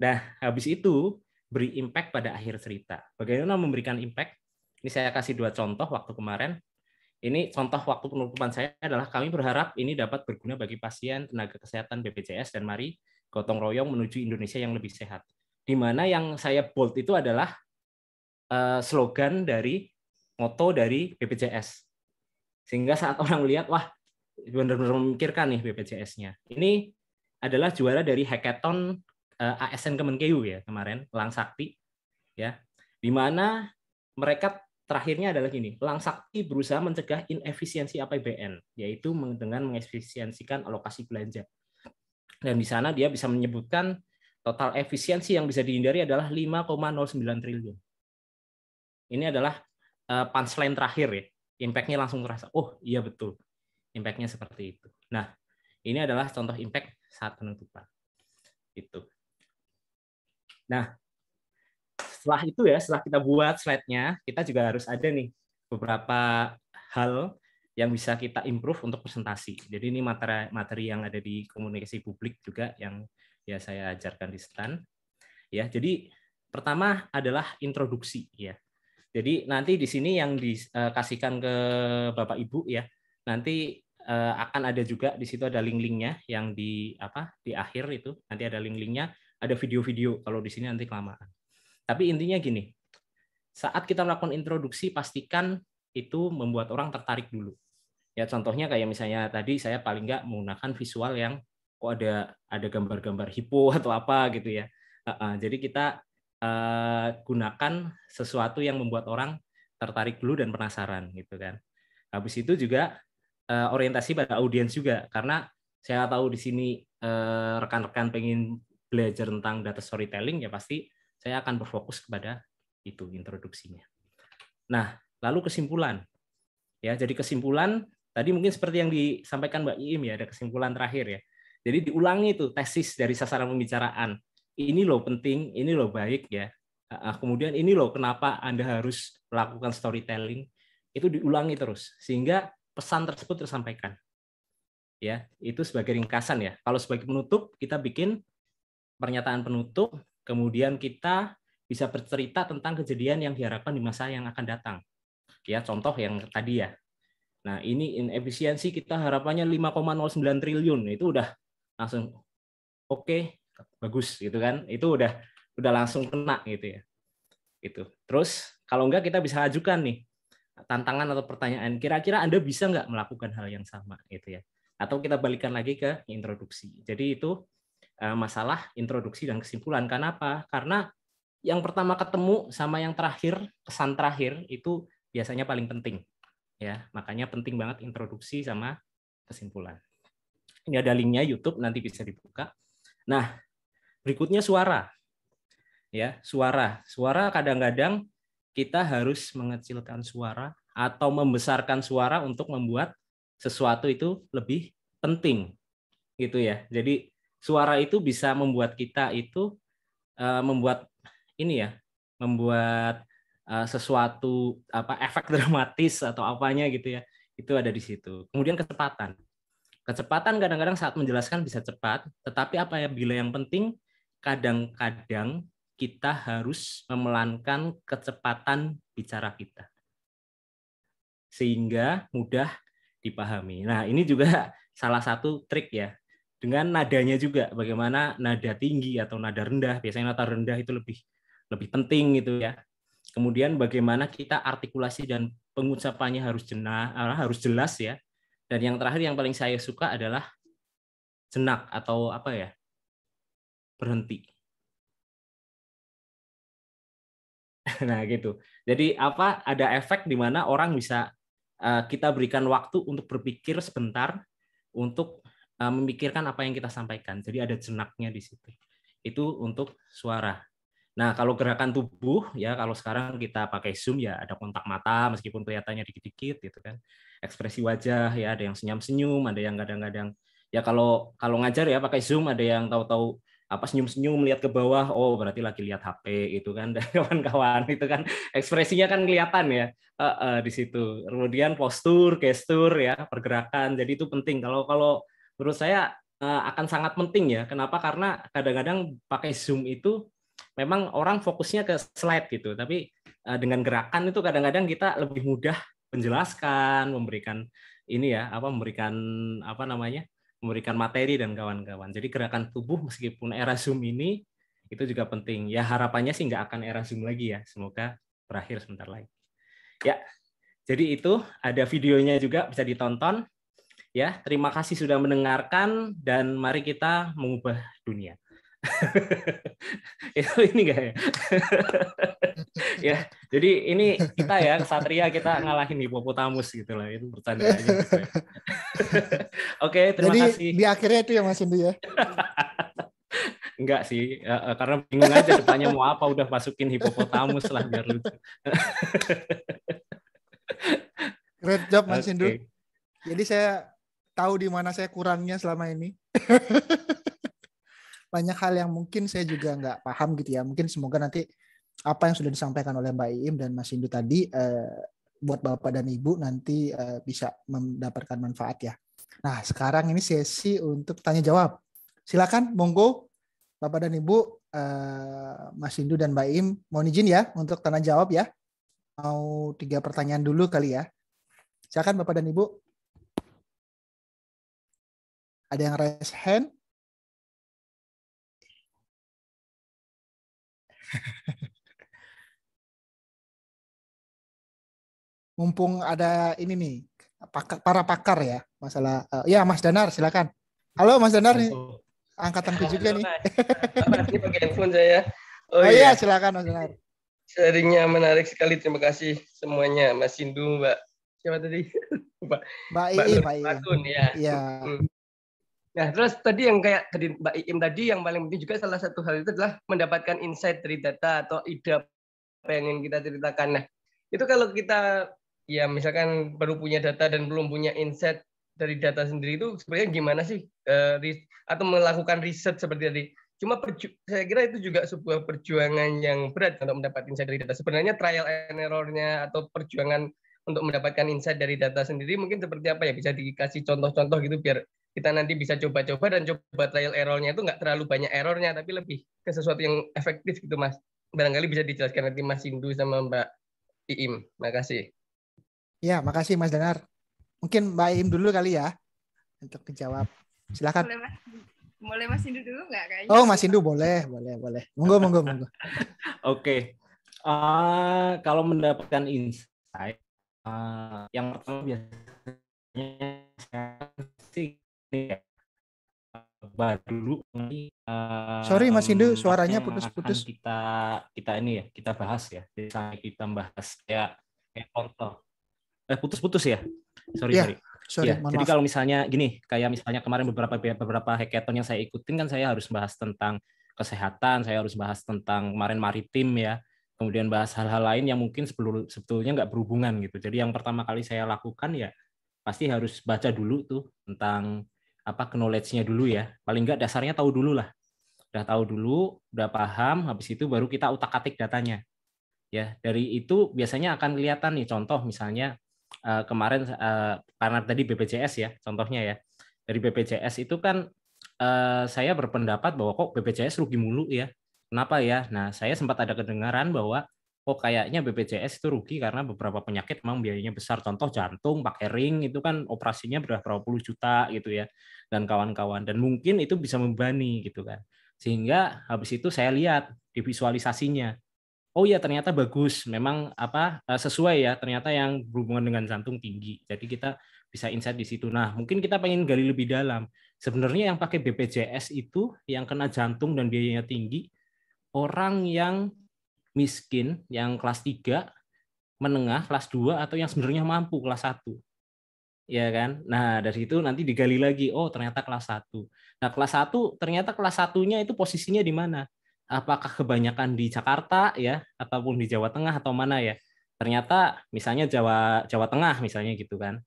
S3: Nah, habis itu beri impact pada akhir cerita. Bagaimana memberikan impact? Ini saya kasih 2 contoh waktu kemarin. Ini contoh waktu penutupan saya adalah kami berharap ini dapat berguna bagi pasien, tenaga kesehatan BPJS, dan mari gotong royong menuju Indonesia yang lebih sehat. Di mana yang saya bold itu adalah slogan dari moto dari BPJS. Sehingga saat orang lihat, wah benar-benar memikirkan nih BPJS-nya. Ini adalah juara dari hackathon ASN Kemenkeu ya kemarin, Elang Sakti ya. Di mana mereka terakhirnya adalah gini, Elang Sakti berusaha mencegah inefisiensi APBN, yaitu dengan mengefisiensikan alokasi belanja. Dan di sana dia bisa menyebutkan total efisiensi yang bisa dihindari adalah 5,09 triliun. Ini adalah punchline terakhir ya. Impact-nya langsung terasa. Oh iya betul. Impact-nya seperti itu. Nah, ini adalah contoh impact saat penutupan. Itu. Nah, setelah itu ya, setelah kita buat slide-nya, kita juga harus ada nih beberapa hal yang bisa kita improve untuk presentasi. Jadi ini materi yang ada di komunikasi publik juga yang ya saya ajarkan di stand. Ya, jadi pertama adalah introduksi ya. Jadi nanti di sini yang dikasihkan ke Bapak Ibu ya, nanti akan ada juga di situ ada link-linknya yang di akhir itu nanti ada link-linknya, ada video-video. Kalau di sini nanti kelamaan. Tapi intinya gini, saat kita melakukan introduksi pastikan itu membuat orang tertarik dulu. Ya contohnya kayak misalnya tadi saya paling nggak menggunakan visual yang kok ada gambar-gambar hipo atau apa gitu ya. Jadi kita gunakan sesuatu yang membuat orang tertarik dulu dan penasaran gitu kan. Habis itu juga orientasi pada audiens juga, karena saya tahu di sini rekan-rekan pengen belajar tentang data storytelling, ya pasti saya akan berfokus kepada itu introduksinya. Nah, lalu kesimpulan. Ya, jadi kesimpulan tadi mungkin seperti yang disampaikan Mbak Iim ya, ada kesimpulan terakhir ya. Jadi diulangi itu tesis dari sasaran pembicaraan. ini loh penting, ini loh baik ya. Kemudian ini loh kenapa Anda harus melakukan storytelling, itu diulangi terus sehingga pesan tersebut tersampaikan. Ya, itu sebagai ringkasan ya. Kalau sebagai penutup kita bikin pernyataan penutup, kemudian kita bisa bercerita tentang kejadian yang diharapkan di masa yang akan datang. Ya, contoh yang tadi ya. Nah, ini inefisiensi kita harapannya 5,09 triliun. Itu udah langsung oke, bagus gitu kan. Itu udah langsung kena gitu ya. Itu. Terus kalau enggak kita bisa ajukan nih tantangan atau pertanyaan. Kira-kira Anda bisa nggak melakukan hal yang sama gitu ya. Atau kita balikan lagi ke introduksi. Jadi itu masalah introduksi dan kesimpulan. Kenapa? Karena yang pertama ketemu sama yang terakhir, kesan terakhir itu biasanya paling penting. Ya, makanya penting banget introduksi sama kesimpulan. Ini ada linknya YouTube, nanti bisa dibuka. Nah, berikutnya suara. Ya, suara. Suara kadang-kadang kita harus mengecilkan suara atau membesarkan suara untuk membuat sesuatu itu lebih penting. Gitu ya. Jadi suara itu bisa membuat kita itu membuat ini ya, membuat sesuatu efek dramatis atau apanya gitu ya. Itu ada di situ. Kemudian kecepatan. Kecepatan kadang-kadang saat menjelaskan bisa cepat, tetapi apa ya bila yang penting kadang-kadang kita harus memelankan kecepatan bicara kita. Sehingga mudah dipahami. Nah, ini juga salah satu trik ya. Dengan nadanya juga, bagaimana nada tinggi atau nada rendah, biasanya nada rendah itu lebih penting gitu ya. Kemudian bagaimana kita artikulasi dan pengucapannya harus jelas ya. Dan yang terakhir yang paling saya suka adalah jenak atau berhenti. Nah gitu. Jadi ada efek di mana orang bisa kita berikan waktu untuk berpikir sebentar untuk memikirkan apa yang kita sampaikan. Jadi ada jenaknya di situ. Itu untuk suara. Nah, kalau gerakan tubuh ya kalau sekarang kita pakai Zoom ya ada kontak mata meskipun kelihatannya dikit-dikit gitu kan. Ekspresi wajah ya ada yang senyum-senyum, ada yang kadang-kadang ya kalau ngajar ya pakai Zoom ada yang tahu-tahu senyum-senyum melihat ke bawah, oh berarti lagi lihat HP itu kan, dan kawan-kawan itu kan ekspresinya kan kelihatan ya di situ. Kemudian postur, gestur ya, pergerakan. Jadi itu penting. Kalau menurut saya akan sangat penting ya. Kenapa? Karena kadang-kadang pakai Zoom itu memang orang fokusnya ke slide gitu, tapi dengan gerakan itu kadang-kadang kita lebih mudah menjelaskan, memberikan memberikan materi dan kawan-kawan. Jadi gerakan tubuh meskipun era Zoom ini itu juga penting. Ya harapannya sih nggak akan era Zoom lagi ya. Semoga berakhir sebentar lagi. Ya, jadi itu ada videonya juga bisa ditonton. Ya, terima kasih sudah mendengarkan dan mari kita mengubah dunia. Ini enggak ya? Ya, jadi ini kita ya Ksatria kita ngalahin Hippopotamus gitu lah, itu bercanda aja gitu ya. Oke, terima kasih.
S1: Di akhirnya itu ya Mas Indu ya.
S3: Enggak sih, karena bingung aja depannya mau apa, udah masukin Hippopotamus lah biar lucu.
S1: Great job Mas Indu. Jadi saya tahu di mana saya kurangnya selama ini. Banyak hal yang mungkin saya juga nggak paham gitu ya. Mungkin semoga nanti apa yang sudah disampaikan oleh Mbak Iim dan Mas Indu tadi buat Bapak dan Ibu nanti bisa mendapatkan manfaat ya. Nah, sekarang ini sesi untuk tanya jawab. Silakan, monggo Bapak dan Ibu, Mas Indu dan Mbak Iim, mohon izin ya untuk tanya jawab ya. Mau 3 pertanyaan dulu kali ya. Silakan Bapak dan Ibu. Ada yang raise hand? Mumpung ada ini nih, para pakar ya, masalah. Ya Mas Danar, silakan. Halo Mas Danar nih, angkatanku juga nih.
S4: Ini pakai handphone saya.
S1: Oh iya, silakan Mas Danar.
S4: Sharingnya menarik sekali, terima kasih semuanya, Mas Indu, Mbak. Siapa tadi?
S1: Mbak Iim.
S4: Ya.
S1: Iya.
S4: Nah, terus tadi yang kayak tadi Mbak Iim tadi yang paling penting juga salah satu hal itu adalah mendapatkan insight dari data atau ide apa yang ingin kita ceritakan. Nah, itu kalau kita ya misalkan baru punya data dan belum punya insight dari data sendiri itu sebenarnya gimana sih atau melakukan riset seperti tadi Cuma saya kira itu juga sebuah perjuangan yang berat untuk mendapatkan insight dari data. Sebenarnya trial and error-nya atau perjuangan untuk mendapatkan insight dari data sendiri mungkin seperti apa ya? Bisa dikasih contoh-contoh gitu biar kita nanti bisa coba-coba dan coba trial error-nya itu nggak terlalu banyak error-nya, tapi lebih ke sesuatu yang efektif gitu, Mas. Barangkali bisa dijelaskan nanti Mas Hindu sama Mbak Iim. Makasih.
S1: Ya, makasih Mas Danar. Mungkin Mbak Iim dulu kali ya untuk dijawab. Silakan.
S2: Boleh Mas Hindu dulu nggak kayaknya?
S1: Oh, Mas Hindu boleh. Monggo.
S3: Oke. Kalau mendapatkan insight, yang pertama biasanya saya sih dulu
S1: Sorry Mas Hindu, suaranya putus-putus.
S3: Kita ini ya, kita bahas ya. Kita bahas kayak contoh. Putus-putus ya. Sorry. Ya, jadi kalau misalnya gini, kayak misalnya kemarin beberapa hackathon yang saya ikutin kan saya harus bahas tentang kesehatan, saya harus bahas tentang kemarin maritim ya, kemudian bahas hal-hal lain yang mungkin sebetulnya nggak berhubungan gitu. Jadi yang pertama kali saya lakukan ya pasti harus baca dulu tuh tentang knowledge-nya dulu ya. Paling nggak dasarnya tahu dulu lah. Udah tahu dulu, udah paham, habis itu baru kita utak-atik datanya. Ya, dari itu biasanya akan kelihatan nih contoh misalnya kemarin karena tadi BPJS ya contohnya ya, dari BPJS itu kan saya berpendapat bahwa kok BPJS rugi mulu ya, kenapa ya. Nah, saya sempat ada kedengaran bahwa kayaknya BPJS itu rugi karena beberapa penyakit memang biayanya besar, contoh jantung pakai ring itu kan operasinya berapa puluh juta gitu ya, dan kawan-kawan, dan mungkin itu bisa membebani gitu kan. Sehingga habis itu saya lihat di visualisasinya, oh ya ternyata bagus, memang sesuai ya, ternyata yang berhubungan dengan jantung tinggi. Jadi kita bisa insight di situ. Nah, mungkin kita pengen gali lebih dalam. Sebenarnya yang pakai BPJS itu yang kena jantung dan biayanya tinggi, orang yang miskin, yang kelas 3, menengah, kelas 2, atau yang sebenarnya mampu kelas 1. Ya kan? Nah, dari itu nanti digali lagi, oh ternyata kelas 1. Nah, kelas 1 ternyata kelas 1-nya itu posisinya di mana? Apakah kebanyakan di Jakarta ya, ataupun di Jawa Tengah atau mana ya? Ternyata misalnya Jawa Tengah misalnya gitu kan.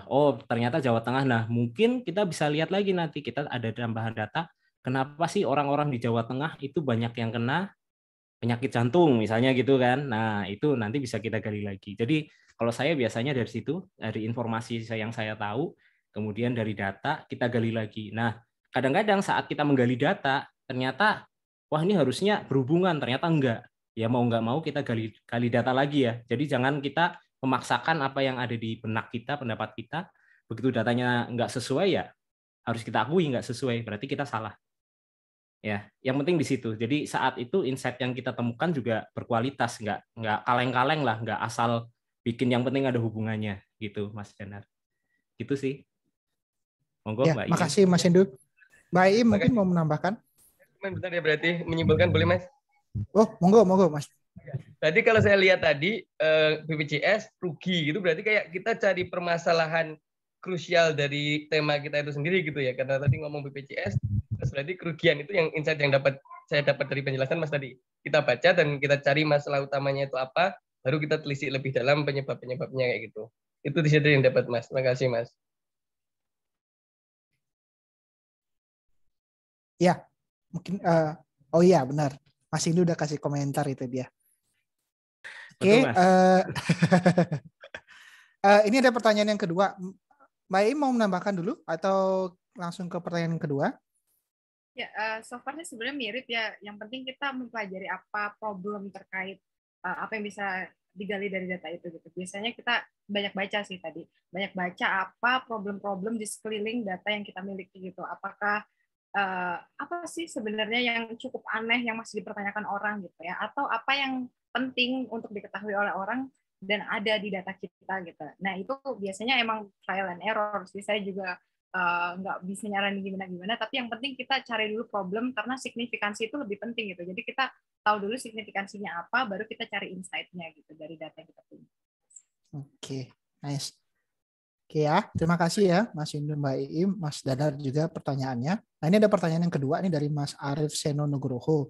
S3: Oh ternyata Jawa Tengah. Nah mungkin kita bisa lihat lagi nanti, kita ada tambahan data. Kenapa sih orang-orang di Jawa Tengah itu banyak yang kena penyakit jantung misalnya gitu kan? Nah itu nanti bisa kita gali lagi. Jadi kalau saya biasanya dari situ, dari informasi yang saya tahu, kemudian dari data kita gali lagi. Nah kadang-kadang saat kita menggali data ternyata wah ini harusnya berhubungan, ternyata enggak. Ya mau nggak mau kita gali data lagi ya. Jadi jangan kita memaksakan apa yang ada di benak kita, pendapat kita. Begitu datanya nggak sesuai ya harus kita akui nggak sesuai, berarti kita salah. Ya, yang penting di situ. Jadi saat itu insight yang kita temukan juga berkualitas, nggak kaleng-kaleng lah, nggak asal bikin, yang penting ada hubungannya gitu, Mas Danar. Gitu sih. Monggo,
S1: ya,
S3: Mbak Iim.
S1: Makasih Mas Hindu. Mbak Iim mungkin mau menambahkan?
S4: Bentar ya, berarti menyimpulkan boleh Mas?
S1: Oh, monggo Mas.
S4: Tadi kalau saya lihat tadi BPJS rugi gitu, berarti kayak kita cari permasalahan krusial dari tema kita itu sendiri gitu ya. Karena tadi ngomong BPJS, terus berarti kerugian itu yang insight yang saya dapat dari penjelasan Mas tadi. Kita baca dan kita cari masalah utamanya itu apa, baru kita telisik lebih dalam penyebab-penyebabnya kayak gitu. Itu di situ yang dapat Mas. Terima kasih Mas.
S1: Ya, mungkin oh iya benar. Mas Hindu udah kasih komentar itu dia. Oke, ini ada pertanyaan yang kedua. Mbak Iim mau menambahkan dulu atau langsung ke pertanyaan yang kedua?
S2: Ya, so far sih sebenarnya mirip ya. Yang penting kita mempelajari apa problem terkait apa yang bisa digali dari data itu gitu. Biasanya kita banyak baca sih tadi. Banyak baca apa problem-problem di sekeliling data yang kita miliki gitu. Apakah apa sih sebenarnya yang cukup aneh yang masih dipertanyakan orang gitu ya, atau apa yang penting untuk diketahui oleh orang dan ada di data kita gitu. Nah itu biasanya emang trial and error sih. Saya juga nggak bisa nyaranin gimana-gimana, tapi yang penting kita cari dulu problem karena signifikansi itu lebih penting gitu. Jadi kita tahu dulu signifikansinya apa, baru kita cari insight-nya gitu dari data yang kita punya.
S1: Oke, nice. Oke ya, terima kasih ya Mas Hindu, Mbak Iim, Mas Danar juga pertanyaannya. Nah ini ada pertanyaan yang kedua nih dari Mas Arif Seno Nugroho.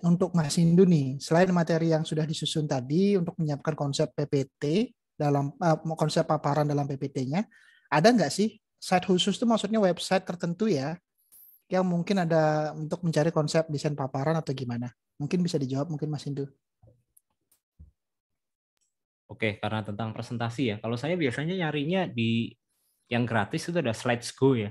S1: Untuk Mas Hindu nih, selain materi yang sudah disusun tadi untuk menyiapkan konsep PPT dalam konsep paparan dalam PPT-nya, ada nggak sih site khusus itu, maksudnya website tertentu ya, yang mungkin ada untuk mencari konsep desain paparan atau gimana? Mungkin bisa dijawab mungkin Mas Hindu.
S3: Oke, karena tentang presentasi ya. Kalau saya biasanya nyarinya di yang gratis itu ada Slides.go ya.
S1: Ya,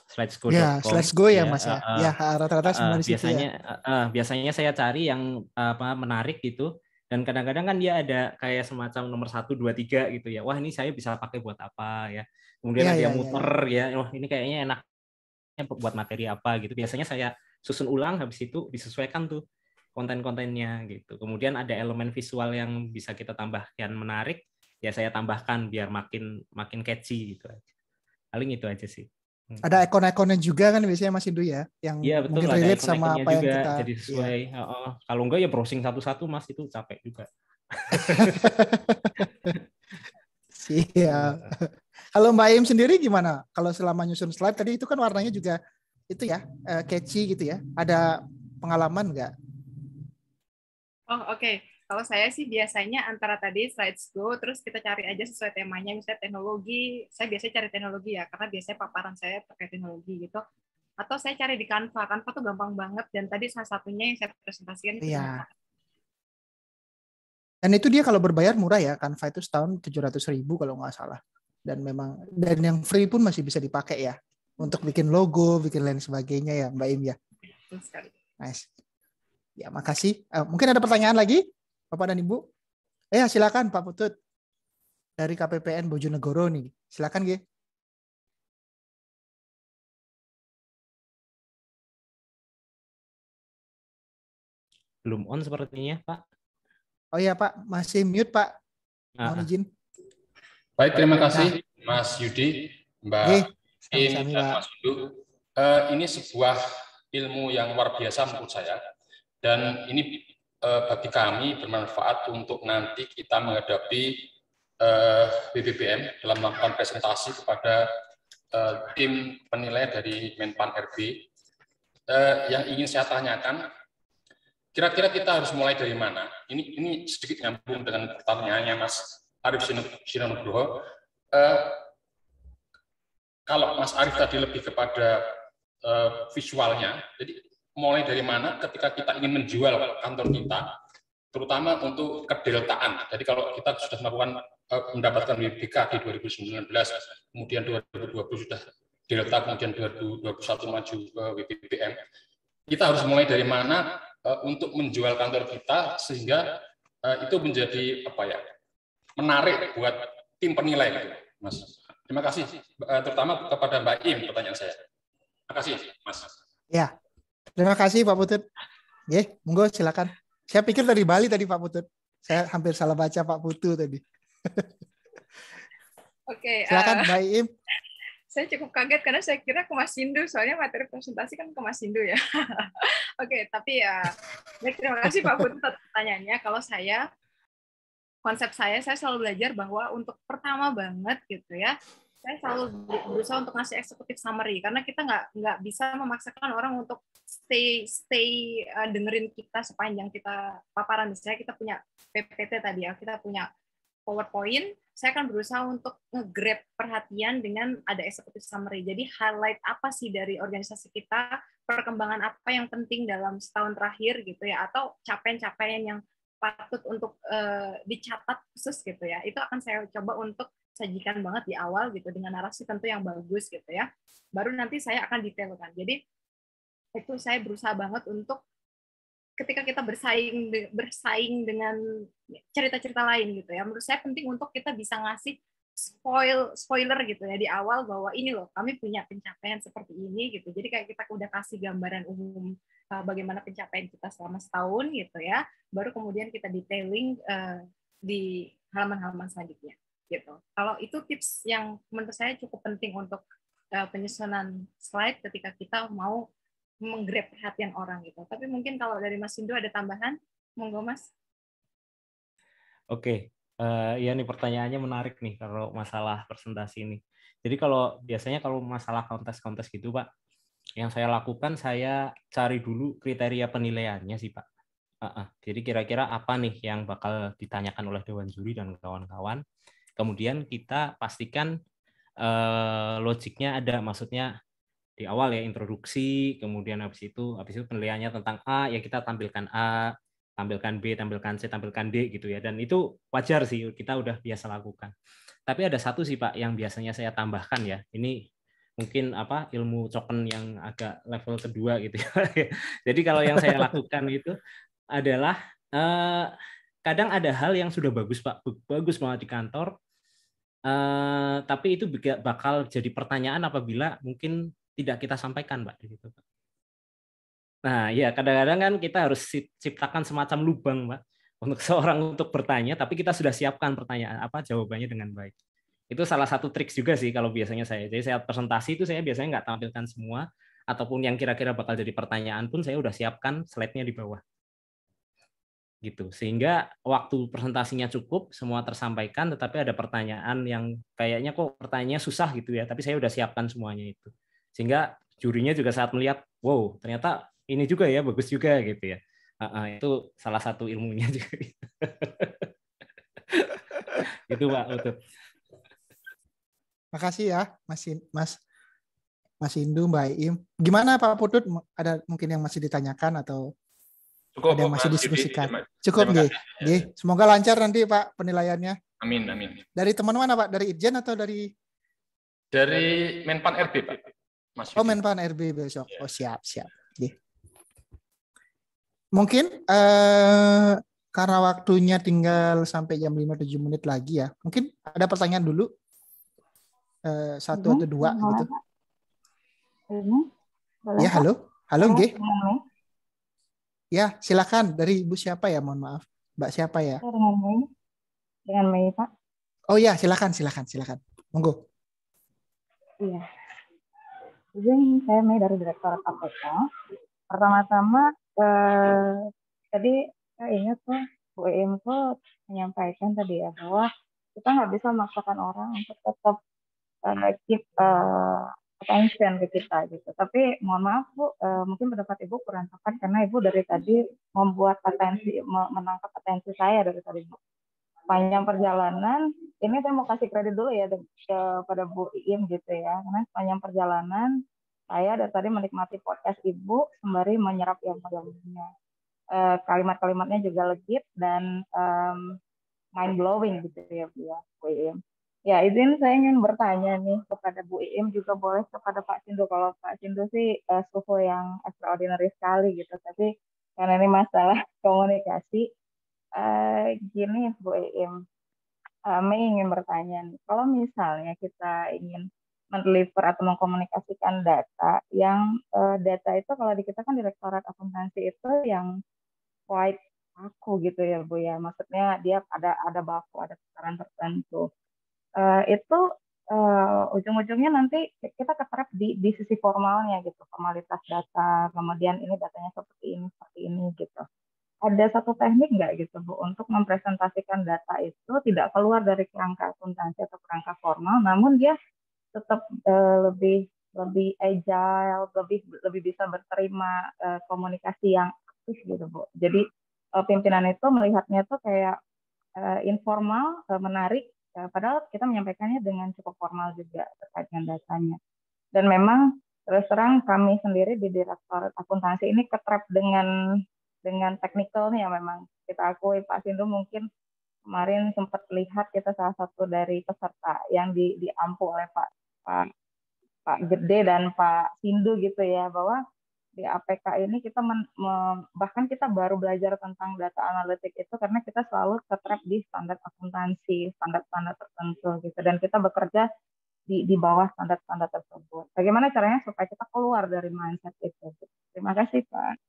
S3: Slides.go.com
S1: Slides Go ya
S3: ya.
S1: Mas ya. Ya, rata-rata semua di situ ya.
S3: Biasanya saya cari yang menarik gitu. Dan kadang-kadang kan dia ada kayak semacam nomor 1, 2, 3 gitu ya. Wah, ini saya bisa pakai buat apa ya. Kemudian
S1: Ya,
S3: ada
S1: ya,
S3: yang
S1: ya,
S3: muter ya. Wah, ini kayaknya enaknya buat materi apa gitu. Biasanya saya susun ulang, habis itu disesuaikan tuh konten-kontennya gitu. Kemudian ada elemen visual yang bisa kita tambahkan menarik, ya saya tambahkan biar makin catchy gitu aja. Paling itu aja sih.
S1: Ada ikon-ikonnya juga kan biasanya Mas Hindu ya, yang
S3: Iya betul,
S1: mungkin
S3: ada
S1: relate sama
S3: ikon-ikonnya
S1: apa yang
S3: juga
S1: kita.
S3: jadi sesuai.
S1: Ya.
S3: Kalau enggak ya browsing satu-satu Mas, itu capek juga.
S1: Siap. Kalau Mbak Im sendiri gimana? Kalau selama nyusun slide tadi itu kan warnanya juga itu ya catchy gitu ya. Ada pengalaman nggak?
S2: Oh, oke. Kalau saya sih biasanya antara tadi Slides.go, terus kita cari aja sesuai temanya, misalnya teknologi. Saya biasanya cari teknologi ya, karena biasanya paparan saya terkait teknologi gitu. Atau saya cari di Canva. Canva tuh gampang banget, dan tadi salah satunya yang saya presentasikan itu.
S1: Iya. Dan itu dia kalau berbayar murah ya, Canva itu setahun 700.000 kalau nggak salah. Dan memang yang free pun masih bisa dipakai ya untuk bikin logo, bikin lain sebagainya ya, Mbak Im ya.
S2: Betul sekali.
S1: Nice. Ya, makasih. Mungkin ada pertanyaan lagi, Bapak dan Ibu? Silakan Pak Putut dari KPPN Bojonegoro nih. Silakan, Ge.
S3: Belum on sepertinya, Pak.
S1: Oh iya, Pak, masih mute, Pak. Mohon izin.
S5: Baik, terima kasih Mas Yudi, Mbak Im, dan Mas Hindu. Ini sebuah ilmu yang luar biasa menurut saya, dan ini bagi kami bermanfaat untuk nanti kita menghadapi BBBM dalam melakukan presentasi kepada tim penilai dari Menpan RB. Yang ingin saya tanyakan, kira-kira kita harus mulai dari mana? Ini sedikit nyambung dengan pertanyaannya Mas Arief Sinonugroho. Kalau Mas Arief tadi lebih kepada visualnya, jadi mulai dari mana ketika kita ingin menjual kantor kita, terutama untuk kedeltaan. Jadi kalau kita sudah melakukan mendapatkan WBK di 2019, kemudian 2020 sudah delta, kemudian 2021 maju ke WBBM, kita harus mulai dari mana untuk menjual kantor kita sehingga itu menjadi menarik buat tim penilai, gitu, Mas. Terima kasih, terutama kepada Mbak Im pertanyaan saya. Terima kasih, Mas.
S1: Ya, terima kasih Pak Putut. Monggo silakan. Saya pikir dari Bali tadi Pak Putut. Saya hampir salah baca Pak Putu tadi.
S2: Oke.
S1: Silakan Mbak Im.
S2: Saya cukup kaget karena saya kira ke Mas Hindu, soalnya materi presentasi kan ke Mas Hindu ya. Oke, tapi ya, baik, terima kasih Pak Putu atas pertanyaannya. Kalau saya, konsep saya selalu belajar bahwa untuk pertama banget gitu ya, saya selalu berusaha untuk ngasih executive summary, karena kita nggak bisa memaksakan orang untuk stay dengerin kita sepanjang kita paparan. Misalnya kita punya PPT tadi ya, kita punya PowerPoint, saya akan berusaha untuk nge-grab perhatian dengan ada executive summary. Jadi highlight apa sih dari organisasi kita, perkembangan apa yang penting dalam setahun terakhir gitu ya, atau capaian-capaian yang patut untuk dicatat khusus gitu ya. Itu akan saya coba untuk sajikan banget di awal gitu dengan narasi tentu yang bagus gitu ya. Baru nanti saya akan detailkan. Jadi itu saya berusaha banget untuk ketika kita bersaing dengan cerita-cerita lain gitu ya. Menurut saya penting untuk kita bisa ngasih spoiler gitu ya di awal bahwa ini loh kami punya pencapaian seperti ini gitu. Jadi kayak kita udah kasih gambaran umum bagaimana pencapaian kita selama setahun gitu ya. Baru kemudian kita detailing di halaman-halaman selanjutnya gitu. Kalau itu tips yang menurut saya cukup penting untuk penyusunan slide ketika kita mau menggrab perhatian orang gitu. Tapi mungkin kalau dari Mas Hindu ada tambahan, monggo Mas.
S3: Oke, ya nih pertanyaannya menarik nih kalau masalah presentasi ini. Jadi biasanya kalau masalah kontes-kontes gitu Pak, yang saya lakukan saya cari dulu kriteria penilaiannya sih Pak. Jadi kira-kira apa nih yang bakal ditanyakan oleh Dewan Juri dan kawan-kawan. Kemudian kita pastikan logiknya ada, maksudnya di awal ya, introduksi, kemudian habis itu penilaiannya tentang A, ya kita tampilkan A, tampilkan B, tampilkan C, tampilkan D gitu ya. Dan itu wajar sih, kita udah biasa lakukan. Tapi ada satu sih Pak yang biasanya saya tambahkan ya. Ini mungkin ilmu token yang agak level kedua gitu ya. Jadi kalau yang saya lakukan itu adalah kadang ada hal yang sudah bagus Pak, bagus banget di kantor, tapi itu bakal jadi pertanyaan apabila mungkin tidak kita sampaikan Pak di situ Pak. Nah ya kadang-kadang kan kita harus ciptakan semacam lubang Pak untuk seorang untuk bertanya, tapi kita sudah siapkan pertanyaan jawabannya dengan baik. Itu salah satu trik juga sih kalau biasanya saya. Jadi saat presentasi itu saya biasanya nggak tampilkan semua, ataupun yang kira-kira bakal jadi pertanyaan pun saya udah siapkan slide-nya di bawah. Gitu. Sehingga waktu presentasinya cukup, semua tersampaikan, tetapi ada pertanyaan yang kayaknya kok pertanyaannya susah gitu ya, tapi saya udah siapkan semuanya itu. Sehingga jurinya juga saat melihat, wow, ternyata ini juga ya, bagus juga gitu ya. Itu salah satu ilmunya juga. Itu Pak, betul.
S1: Makasih ya, Mas Indu, Mbak Iim. Gimana Pak Putut? Ada mungkin yang masih ditanyakan atau
S5: Cukup,
S1: ada yang masih
S5: Mas
S1: diskusikan?
S5: Yudi.
S1: Cukup nggih. Semoga lancar nanti Pak penilaiannya.
S5: Amin.
S1: Dari teman mana Pak? Dari Itjen atau dari
S5: Menpan RB Pak. Mas
S1: Oh,
S5: Yudi.
S1: Menpan RB besok. Oh, siap. Nggih. Mungkin karena waktunya tinggal sampai jam 5-7 menit lagi ya. Mungkin ada pertanyaan dulu. Satu atau dua gitu. Ya, halo nggih. Ya, silakan. Dari Ibu siapa ya? Mohon maaf. Mbak siapa ya?
S6: Dengan Mei, Pak.
S1: Oh ya, silakan. Monggo.
S6: Iya. Izin, saya Mei dari Direktorat APK. Pertama-tama tadi saya ingat tuh Bu Iim tuh menyampaikan tadi ya bahwa kita nggak bisa memaksakan orang untuk tetap keep attention ke kita gitu. Tapi mohon maaf Bu, mungkin pendapat Ibu kurang tepat karena Ibu dari tadi membuat menangkap atensi saya dari tadi Bu. Sepanjang perjalanan, ini saya mau kasih kredit dulu ya kepada Bu Iim gitu ya. Karena sepanjang perjalanan saya dari tadi menikmati podcast Ibu sembari menyerap ilmu-ilmunya. Kalimat-kalimatnya juga legit dan mind blowing gitu ya Bu Iim. Ya, izin saya ingin bertanya nih kepada Bu Iim, juga boleh kepada Pak Sindu. Kalau Pak Sindu sih suhu yang extraordinary sekali gitu, tapi karena ini masalah komunikasi, gini Bu Iim, Mei ingin bertanya nih, kalau misalnya kita ingin mendeliver atau mengkomunikasikan data, yang data itu kalau di kita kan Direktorat Akuntansi itu yang quite baku gitu ya Bu ya, maksudnya dia ada baku, ada tataran tertentu. Itu ujung-ujungnya nanti kita ketrap di sisi formalnya gitu, formalitas data, kemudian ini datanya seperti ini gitu. Ada satu teknik nggak gitu Bu untuk mempresentasikan data itu tidak keluar dari kerangka akuntansi atau kerangka formal, namun dia tetap lebih agile, lebih bisa berterima komunikasi yang aktif gitu Bu. Jadi pimpinan itu melihatnya tuh kayak informal, menarik. Padahal kita menyampaikannya dengan cukup formal juga terkait dengan datanya. Dan memang terus terang kami sendiri di Direktorat Akuntansi ini ketrap dengan teknikalnya memang. Kita akui Pak Sindu mungkin kemarin sempat lihat kita salah satu dari peserta yang diampu oleh Pak Gede dan Pak Sindu gitu ya, bahwa di APK ini kita bahkan kita baru belajar tentang data analitik itu karena kita selalu ketrap di standar akuntansi, standar-standar tertentu gitu, dan kita bekerja di bawah standar-standar tersebut. Bagaimana caranya supaya kita keluar dari mindset itu? Terima kasih Pak.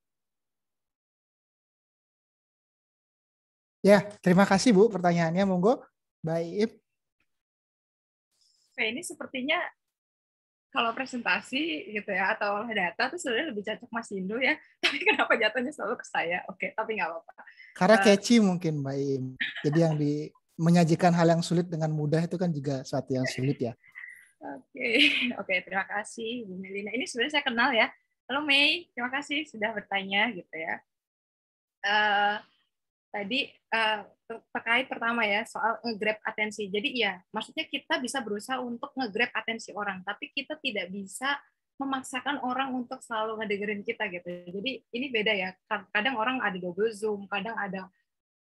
S1: Ya, terima kasih Bu pertanyaannya. Monggo, Mbak Iim.
S2: Oke, ini sepertinya kalau presentasi gitu ya atau olah data tuh sebenarnya lebih cocok Mas Indu ya, tapi kenapa jatuhnya selalu ke saya? Oke, tapi nggak apa-apa.
S1: Karena catchy mungkin Mbak Iim. Jadi yang menyajikan hal yang sulit dengan mudah itu kan juga suatu yang sulit ya.
S2: Oke, terima kasih Bu Melina. Ini sebenarnya saya kenal ya. Halo Mei, terima kasih sudah bertanya gitu ya. Tadi terkait pertama ya soal nge-grab atensi. Jadi ya, maksudnya kita bisa berusaha untuk nge-grab atensi orang, tapi kita tidak bisa memaksakan orang untuk selalu ngedengerin kita gitu. Jadi ini beda ya. Kadang orang ada double zoom, kadang ada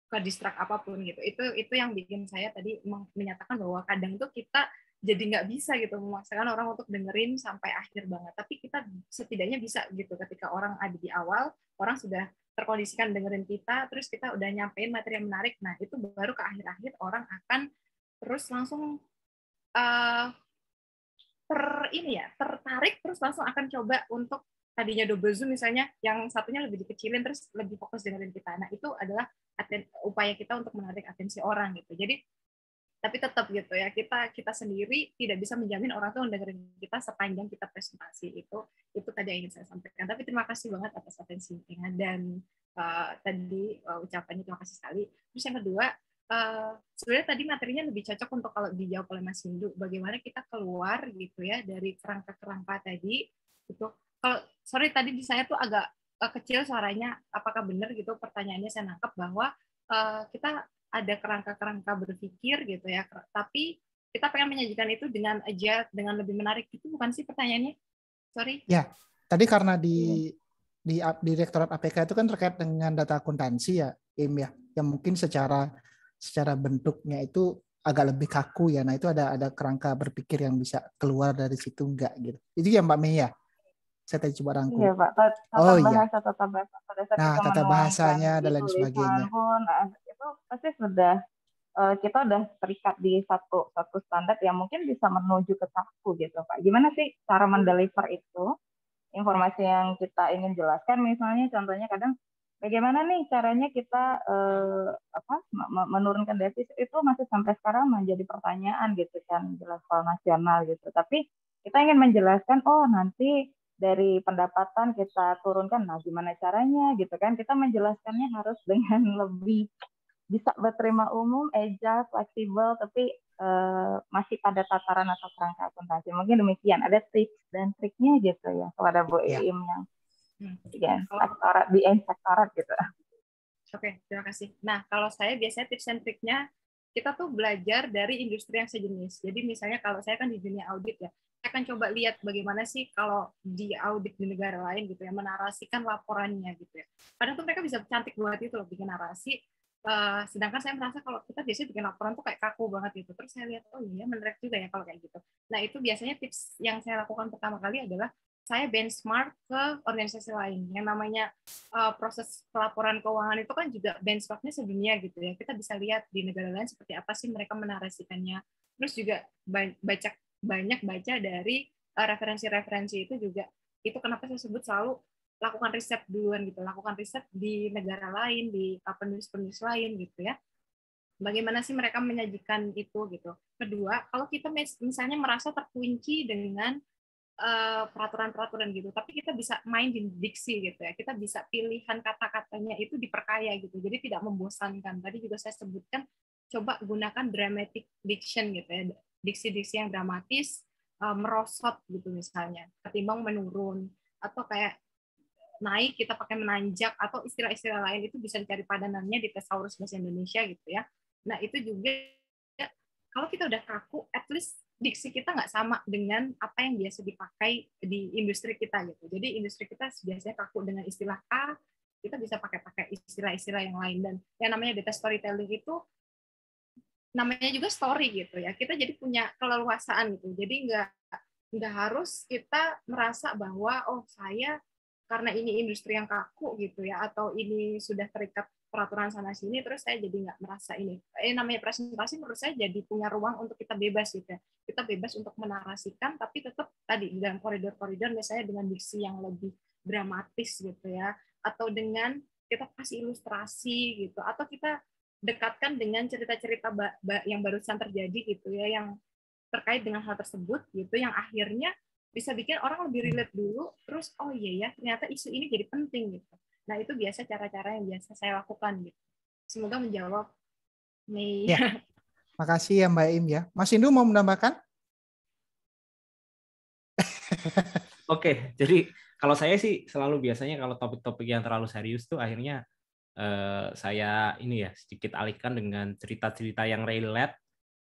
S2: ke distract apapun gitu. Itu yang bikin saya tadi menyatakan bahwa kadang tuh kita jadi nggak bisa gitu memaksakan orang untuk dengerin sampai akhir banget. Tapi kita setidaknya bisa gitu ketika orang ada di awal, orang sudah terkondisikan dengerin kita, terus kita udah nyampein materi yang menarik. Nah itu baru ke akhir-akhir orang akan terus langsung tertarik terus langsung akan coba untuk tadinya double zoom misalnya, yang satunya lebih dikecilin terus lebih fokus dengerin kita. Nah itu adalah upaya kita untuk menarik atensi orang gitu. Jadi tapi tetap gitu ya, kita sendiri tidak bisa menjamin orang tuh dengerin kita sepanjang kita presentasi. Itu tadi yang ingin saya sampaikan. Tapi terima kasih banget atas atensinya dan tadi ucapannya terima kasih sekali. Terus yang kedua, sebenarnya tadi materinya lebih cocok untuk kalau dijawab oleh Mas Hindu, bagaimana kita keluar gitu ya dari kerangka-kerangka tadi itu. Kalau sorry tadi di saya tuh agak kecil suaranya, apakah benar gitu pertanyaannya saya nangkep bahwa kita ada kerangka-kerangka berpikir gitu ya, tapi kita pengen menyajikan itu dengan lebih menarik, itu bukan sih pertanyaannya? Sorry.
S1: Ya, tadi karena di Direktorat APK itu kan terkait dengan data akuntansi ya, Im ya, yang mungkin secara bentuknya itu agak lebih kaku ya. Nah itu ada kerangka berpikir yang bisa keluar dari situ enggak gitu. Itu ya Mbak Mei ya. Saya tadi coba rangkum.
S6: Iya Pak, tata bahasa pada saat
S1: Nah,
S6: kita
S1: tata bahasanya
S6: menuangkan
S1: dan lain sebagainya.
S6: pun itu pasti sudah kita udah terikat di satu standar yang mungkin bisa menuju ke kaku gitu Pak. Gimana sih cara mendeliver itu informasi yang kita ingin jelaskan, misalnya contohnya kadang bagaimana nih caranya kita menurunkan defisit itu masih sampai sekarang menjadi pertanyaan gitu kan di level nasional gitu. Tapi kita ingin menjelaskan, oh nanti dari pendapatan kita turunkan, nah gimana caranya gitu kan, kita menjelaskannya harus dengan lebih bisa berterima umum, agile, fleksibel, tapi masih pada tataran atau kerangka akuntansi. Mungkin demikian, ada tips dan triknya gitu ya kepada Bu Iim yang di inspektorat gitu.
S2: Oke, terima kasih. Nah, kalau saya biasanya tips dan triknya kita tuh belajar dari industri yang sejenis. Jadi misalnya kalau saya kan di dunia audit ya, saya akan coba lihat bagaimana sih kalau di audit di negara lain gitu ya, menarasikan laporannya gitu ya. Kadang tuh mereka bisa cantik buat itu loh, bikin narasi. Sedangkan saya merasa kalau kita biasanya bikin laporan tuh kayak kaku banget gitu. Terus saya lihat, oh iya menarik juga ya kalau kayak gitu. Nah itu biasanya tips yang saya lakukan pertama kali adalah saya benchmark ke organisasi lain. Yang namanya proses pelaporan keuangan itu kan juga benchmarknya sedunia gitu ya. Kita bisa lihat di negara lain seperti apa sih mereka menarasikannya. Terus juga banyak baca dari referensi-referensi itu juga. Itu kenapa saya sebut selalu lakukan riset duluan gitu. Lakukan riset di negara lain, di penulis-penulis lain gitu ya. Bagaimana sih mereka menyajikan itu gitu. Kedua, kalau kita misalnya merasa terkunci dengan peraturan-peraturan gitu, tapi kita bisa main di diksi gitu ya, kita bisa pilihan kata-katanya itu diperkaya gitu, jadi tidak membosankan. Tadi juga saya sebutkan, coba gunakan dramatic diction gitu ya, diksi-diksi yang dramatis, merosot gitu misalnya, ketimbang menurun, atau kayak naik kita pakai menanjak, atau istilah-istilah lain itu bisa dicari padanannya di Thesaurus Bahasa Indonesia gitu ya. Nah itu juga kalau kita udah kaku, at least diksi kita nggak sama dengan apa yang biasa dipakai di industri kita gitu. Jadi industri kita biasanya kaku dengan istilah A, kita bisa pakai istilah-istilah yang lain. Dan yang namanya data storytelling itu namanya juga story gitu ya. Kita jadi punya keleluasaan gitu. Jadi nggak harus kita merasa bahwa oh saya karena ini industri yang kaku gitu ya, atau ini sudah terikat peraturan sana sini, terus saya jadi nggak merasa ini. Namanya presentasi menurut saya jadi punya ruang untuk kita bebas gitu ya. Kita bebas untuk menarasikan, tapi tetap tadi dalam koridor-koridor, misalnya dengan diksi yang lebih dramatis gitu ya, atau dengan kita kasih ilustrasi gitu, atau kita dekatkan dengan cerita-cerita yang barusan terjadi gitu ya, yang terkait dengan hal tersebut gitu, yang akhirnya bisa bikin orang lebih relate dulu, terus oh iya ya ternyata isu ini jadi penting gitu. Nah itu biasa cara-cara yang biasa saya lakukan gitu. Semoga menjawab Mei.
S1: Ya, makasih ya Mbak Im ya. Mas Indu mau menambahkan?
S3: Oke, jadi kalau saya sih selalu biasanya kalau topik-topik yang terlalu serius tuh akhirnya saya ini ya sedikit alihkan dengan cerita-cerita yang relate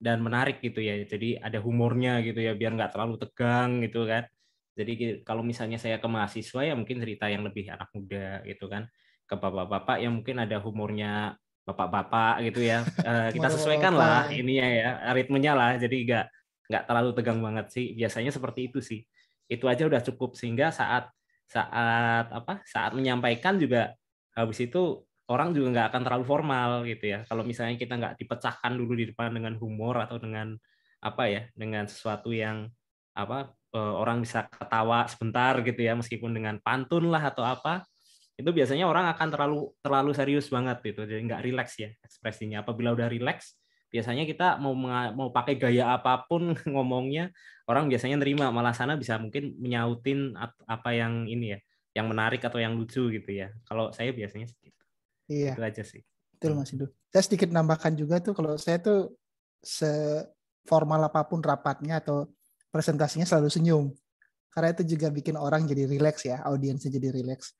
S3: dan menarik gitu ya. Jadi ada humornya gitu ya biar nggak terlalu tegang gitu kan. Jadi kalau misalnya saya ke mahasiswa ya mungkin cerita yang lebih anak muda gitu kan. Ke bapak-bapak yang mungkin ada humornya bapak-bapak gitu ya. Kita sesuaikan lah ininya ya, ritmenya lah. Jadi nggak terlalu tegang banget sih. Biasanya seperti itu sih. Itu aja udah cukup sehingga saat menyampaikan juga habis itu orang juga nggak akan terlalu formal gitu ya. Kalau misalnya kita nggak dipecahkan dulu di depan dengan humor atau dengan dengan sesuatu yang orang bisa ketawa sebentar gitu ya, meskipun dengan pantun lah atau apa, itu biasanya orang akan terlalu serius banget gitu, jadi nggak rileks ya ekspresinya. Apabila udah rileks, biasanya kita mau pakai gaya apapun ngomongnya, orang biasanya nerima, malah sana bisa mungkin menyautin apa yang ini ya, yang menarik atau yang lucu gitu ya. Kalau saya biasanya segitu.
S1: Iya.
S3: Itu aja sih.
S1: Betul Mas Indu. Saya sedikit nambahkan juga tuh, kalau saya tuh seformal apapun rapatnya atau presentasinya selalu senyum. Karena itu juga bikin orang jadi rileks ya, audiensnya jadi rileks.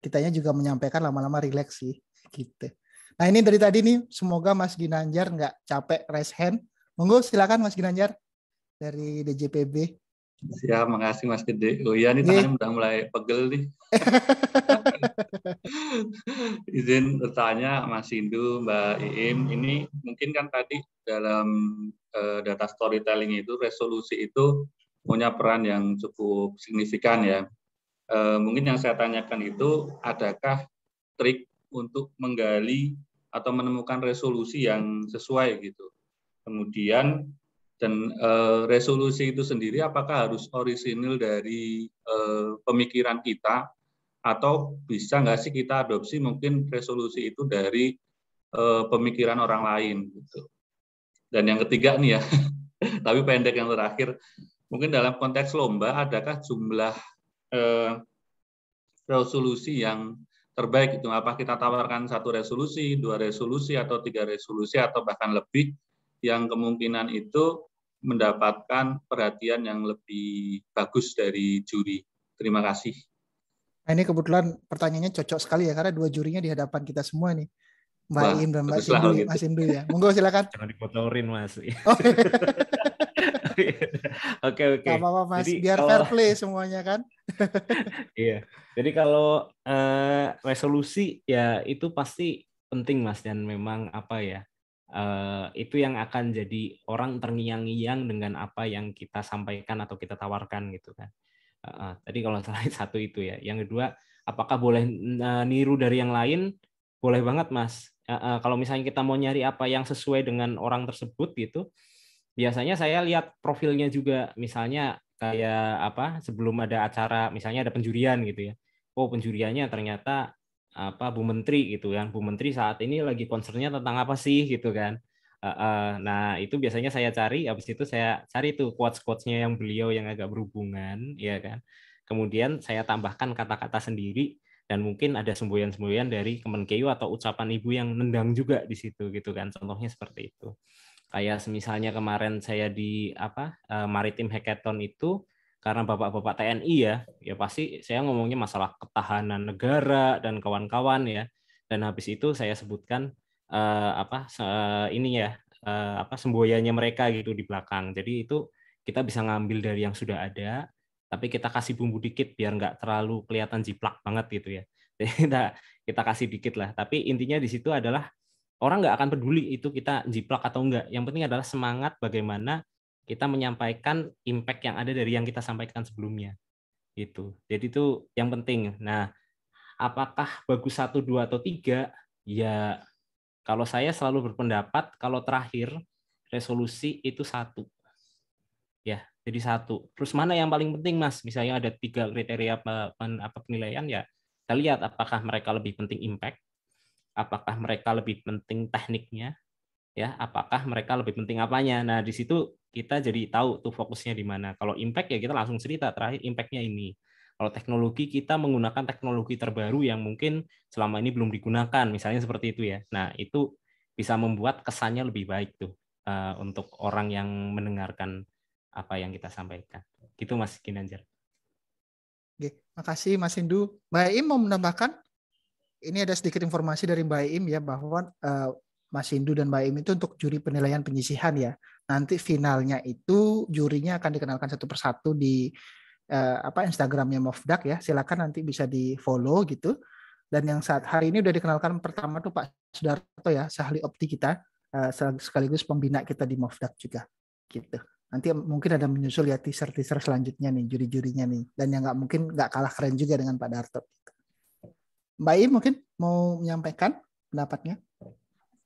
S1: Kitanya juga menyampaikan lama-lama rileks sih. Gitu. Nah ini dari tadi nih, semoga Mas Ginanjar nggak capek raise hand. Monggo silakan Mas Ginanjar dari DJPB.
S7: Siap, makasih Mas Gede. Oh iya, ini tangannya udah mulai pegel nih. Izin bertanya Mas Indu, Mbak Iim, ini mungkin kan tadi dalam data storytelling itu resolusi itu punya peran yang cukup signifikan ya. Mungkin yang saya tanyakan itu, adakah trik untuk menggali atau menemukan resolusi yang sesuai gitu. Kemudian dan resolusi itu sendiri apakah harus orisinil dari pemikiran kita, atau bisa nggak sih kita adopsi mungkin resolusi itu dari pemikiran orang lain gitu. Dan yang ketiga nih ya, tapi pendek yang terakhir, mungkin dalam konteks lomba adakah jumlah resolusi yang terbaik itu? Apa kita tawarkan 1 resolusi, 2 resolusi, atau 3 resolusi, atau bahkan lebih, yang kemungkinan itu mendapatkan perhatian yang lebih bagus dari juri. Terima kasih.
S1: Nah ini kebetulan pertanyaannya cocok sekali ya, karena 2 jurinya di hadapan kita semua nih, Mbak Iim dan Mbak Sindu, gitu. Mas Sindu ya. Monggo silakan.
S3: Jangan dibocorin Mas.
S1: Oh.
S3: Oke.
S1: Gak apa-apa Mas, jadi, biar fair play semuanya kan.
S3: Iya. Jadi kalau resolusi ya itu pasti penting Mas, dan memang itu yang akan jadi orang terngiang-ngiang dengan apa yang kita sampaikan atau kita tawarkan gitu kan. Tadi kalau salah 1 itu ya. Yang kedua, apakah boleh niru dari yang lain? Boleh banget Mas. Kalau misalnya kita mau nyari apa yang sesuai dengan orang tersebut gitu, biasanya saya lihat profilnya juga. Misalnya kayak sebelum ada acara, misalnya ada penjurian gitu ya. Oh, penjuriannya ternyata Bu Menteri gitu kan. Bu Menteri saat ini lagi concernnya tentang apa sih gitu kan. Nah itu biasanya saya cari, habis itu saya cari tuh quotes-quotesnya yang beliau yang agak berhubungan, ya kan. Kemudian saya tambahkan kata-kata sendiri, dan mungkin ada semboyan-semboyan dari Kemenkeu atau ucapan ibu yang nendang juga di situ gitu kan. Contohnya seperti itu. Kayak misalnya kemarin saya di Maritim Hackathon itu, karena bapak-bapak TNI ya pasti saya ngomongnya masalah ketahanan negara dan kawan-kawan ya. Dan habis itu saya sebutkan semboyannya mereka gitu di belakang. Jadi itu kita bisa ngambil dari yang sudah ada, tapi kita kasih bumbu dikit biar nggak terlalu kelihatan jiplak banget gitu ya. Jadi kita kasih dikit lah. Tapi intinya di situ adalah orang nggak akan peduli itu kita jiplak atau enggak. Yang penting adalah semangat bagaimana kita menyampaikan impact yang ada dari yang kita sampaikan sebelumnya. Gitu. Jadi itu yang penting. Nah, apakah bagus 1, 2, atau 3? Ya, kalau saya selalu berpendapat kalau terakhir resolusi itu 1. Ya, jadi 1. Terus mana yang paling penting, Mas? Misalnya ada 3 kriteria penilaian ya. Kita lihat apakah mereka lebih penting impact, apakah mereka lebih penting tekniknya, ya, apakah mereka lebih penting apanya. Nah, di situ kita jadi tahu tuh fokusnya di mana. Kalau impact ya kita langsung cerita terakhir impact-nya ini. Kalau teknologi, kita menggunakan teknologi terbaru yang mungkin selama ini belum digunakan, misalnya seperti itu ya. Nah, itu bisa membuat kesannya lebih baik tuh untuk orang yang mendengarkan apa yang kita sampaikan. Gitu Mas Ginanjar.
S1: Oke, makasih Mas Hindu. Mbak Iim mau menambahkan? Ini ada sedikit informasi dari Mbak Iim ya, bahwa Mas Hindu dan Mbak Iim itu untuk juri penilaian penyisihan ya. Nanti finalnya itu jurinya akan dikenalkan satu persatu di Instagramnya Mofdak ya. Silakan nanti bisa di-follow gitu. Dan yang saat hari ini udah dikenalkan pertama tuh Pak Sudarto ya, ahli opti kita, sekaligus pembina kita di Mofdak juga gitu. Nanti mungkin ada menyusul ya teaser selanjutnya nih, juri-jurinya nih, dan yang nggak kalah keren juga dengan Pak Darto. Mbak I mungkin mau menyampaikan pendapatnya?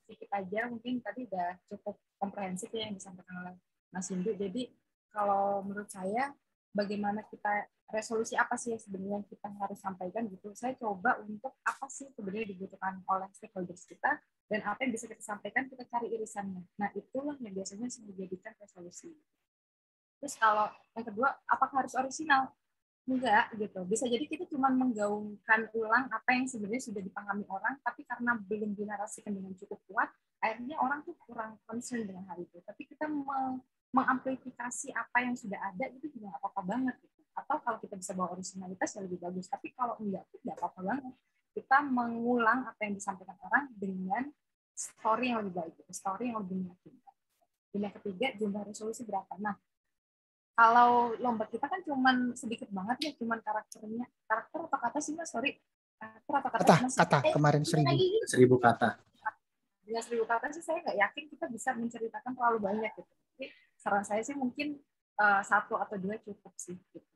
S6: Sedikit aja, mungkin tadi udah cukup komprehensif ya yang disampaikan oleh Mas Hindu. Jadi kalau menurut saya, bagaimana kita resolusi apa sih yang sebenarnya kita harus sampaikan gitu. Saya coba untuk apa sih sebenarnya dibutuhkan oleh stakeholders kita dan apa yang bisa kita sampaikan, kita cari irisannya. Nah, itulah yang biasanya dijadikan resolusi. Terus kalau yang kedua, apakah harus orisinal? Enggak gitu. Bisa jadi kita cuma menggaungkan ulang apa yang sebenarnya sudah dipahami orang, tapi karena belum dinarasikan dengan cukup kuat, akhirnya orang tuh kurang concern dengan hal itu. Tapi kita mengamplifikasi apa yang sudah ada itu juga nggak apa-apa banget gitu. Atau kalau kita bisa bawa originalitas ya lebih bagus. Tapi kalau enggak, itu nggak apa-apa banget. Kita mengulang apa yang disampaikan orang dengan story yang lebih baik, gitu. Story yang lebih meyakinkan. Dan yang ketiga, jumlah resolusi berapa? Nah, kalau lomba kita kan cuman sedikit banget ya, cuman karakter atau kata sih Mas, sorry. Karakter atau
S1: kata kemarin
S8: 1000 kata.
S6: Dengan 1000 kata sih saya nggak yakin kita bisa menceritakan terlalu banyak gitu. Tapi saran saya sih mungkin 1 atau 2 cukup sih. Gitu.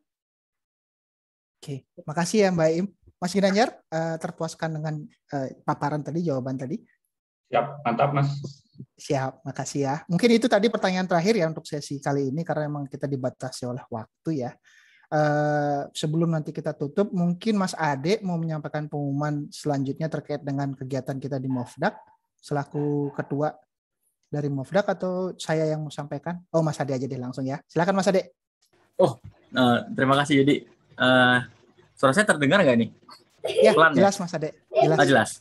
S1: Oke, makasih ya Mbak Im. Mas Ginanjar, terpuaskan dengan paparan tadi, jawaban tadi?
S7: Siap, mantap Mas.
S1: Siap, makasih ya. Mungkin itu tadi pertanyaan terakhir ya untuk sesi kali ini karena memang kita dibatasi oleh waktu ya. Sebelum nanti kita tutup, mungkin Mas Ade mau menyampaikan pengumuman selanjutnya terkait dengan kegiatan kita di Mofdak selaku ketua dari Mofdak, atau saya yang mau sampaikan? Oh, Mas Ade aja deh langsung ya. Silakan Mas Ade.
S8: Oh, terima kasih Yudi. Suara saya terdengar nggak nih?
S1: Ya,
S8: pelan,
S1: jelas Mas Ade. Jelas.
S8: Jelas.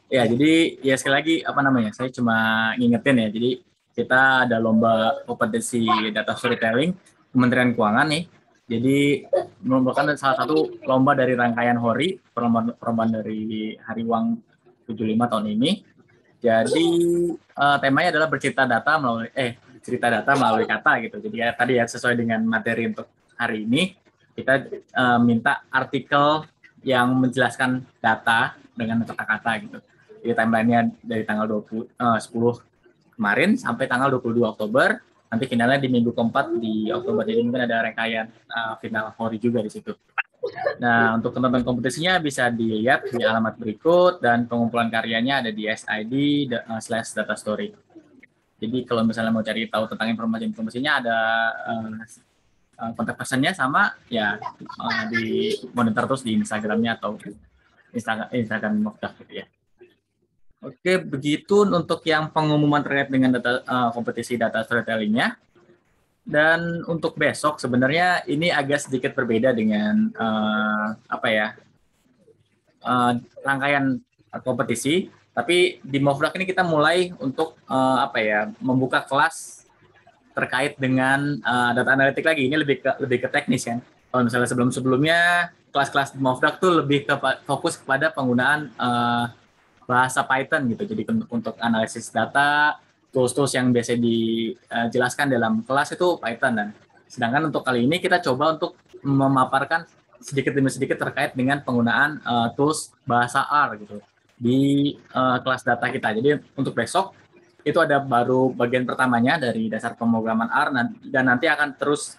S8: Ya, jadi ya sekali lagi saya cuma ngingetin ya. Jadi kita ada lomba kompetensi data storytelling Kementerian Keuangan nih. Jadi merupakan salah satu lomba dari rangkaian HORI, perlombaan dari Hari Uang 75 tahun ini. Jadi temanya adalah bercerita data melalui kata gitu. Jadi ya, tadi ya sesuai dengan materi untuk hari ini kita minta artikel yang menjelaskan data dengan kata-kata gitu. Jadi timeline-nya dari tanggal 10 kemarin sampai tanggal 22 Oktober. Nanti finalnya di minggu keempat di Oktober. Jadi mungkin ada rangkaian final HORI juga di situ. Nah, untuk teman-teman kompetisinya bisa dilihat di alamat berikut dan pengumpulan karyanya ada di SID/datastory. Jadi kalau misalnya mau cari tahu tentang informasi kompetisinya ada kontak personnya sama ya di monitor terus di Instagramnya atau Instagram Mofdak gitu ya. Oke, begitu untuk yang pengumuman terkait dengan kompetisi data storytelling-nya. Dan untuk besok sebenarnya ini agak sedikit berbeda dengan rangkaian kompetisi. Tapi di Mofdak ini kita mulai untuk membuka kelas terkait dengan data analitik lagi. Ini lebih ke teknis kan. Kalau misalnya sebelumnya kelas-kelas di Mofdak tuh lebih fokus kepada penggunaan bahasa Python gitu. Jadi untuk analisis data, tools-tools yang biasa dijelaskan dalam kelas itu Python. Dan sedangkan untuk kali ini kita coba untuk memaparkan sedikit demi sedikit terkait dengan penggunaan tools bahasa R gitu di kelas data kita. Jadi untuk besok itu ada baru bagian pertamanya dari dasar pemrograman R dan nanti akan terus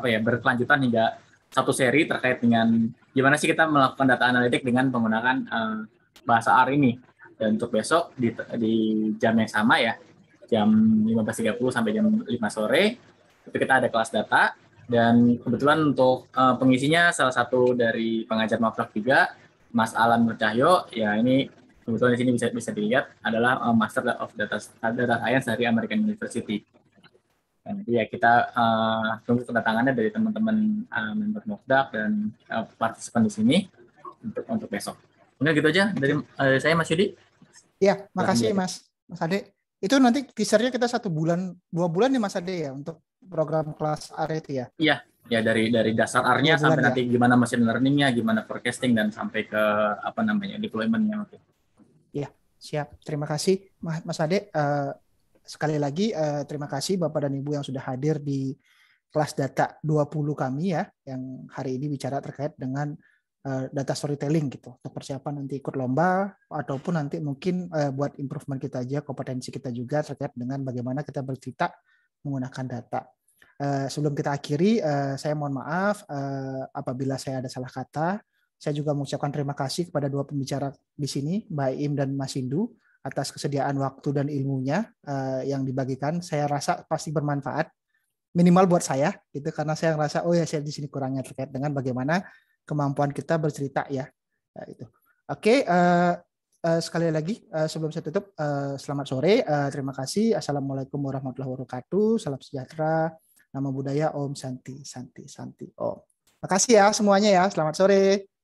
S8: berkelanjutan hingga satu seri terkait dengan gimana sih kita melakukan data analitik dengan menggunakan bahasa R ini. Dan untuk besok di jam yang sama ya, jam 15.30 sampai jam 5 sore, itu kita ada kelas data. Dan kebetulan untuk pengisinya salah satu dari pengajar Mofdak juga, Mas Alan Nurcahyo, ya ini kebetulan di sini bisa dilihat adalah Master of Data Science dari American University. Dan ya kita tunggu kedatangannya dari teman-teman member Mofdak dan partisipan di sini untuk besok. Mungkin gitu aja dari saya, Mas Yudi.
S1: Ya, makasih Mas Ade. Itu nanti teasernya kita 1 bulan, 2 bulan nih Mas Ade ya untuk program kelas R itu ya? Iya,
S8: ya dari dasar R-nya sampai nanti gimana machine learning-nya, gimana forecasting dan sampai ke deployment-nya.
S1: Iya, siap. Terima kasih Mas Ade. Sekali lagi terima kasih Bapak dan Ibu yang sudah hadir di kelas data 20 kami ya, yang hari ini bicara terkait dengan data storytelling gitu, untuk persiapan nanti ikut lomba ataupun nanti mungkin buat improvement kita aja, kompetensi kita juga terkait dengan bagaimana kita bercerita menggunakan data. Sebelum kita akhiri, saya mohon maaf apabila saya ada salah kata. Saya juga mengucapkan terima kasih kepada dua pembicara di sini, Mbak Iim dan Mas Hindu, atas kesediaan waktu dan ilmunya yang dibagikan. Saya rasa pasti bermanfaat, minimal buat saya, gitu, karena saya ngerasa oh ya saya di sini kurangnya terkait dengan bagaimana kemampuan kita bercerita ya. Itu. Oke, sekali lagi sebelum saya tutup, selamat sore, terima kasih. Assalamualaikum warahmatullahi wabarakatuh. Salam sejahtera, nama budaya, Om Santi Santi Santi Om. Makasih ya semuanya ya. Selamat sore.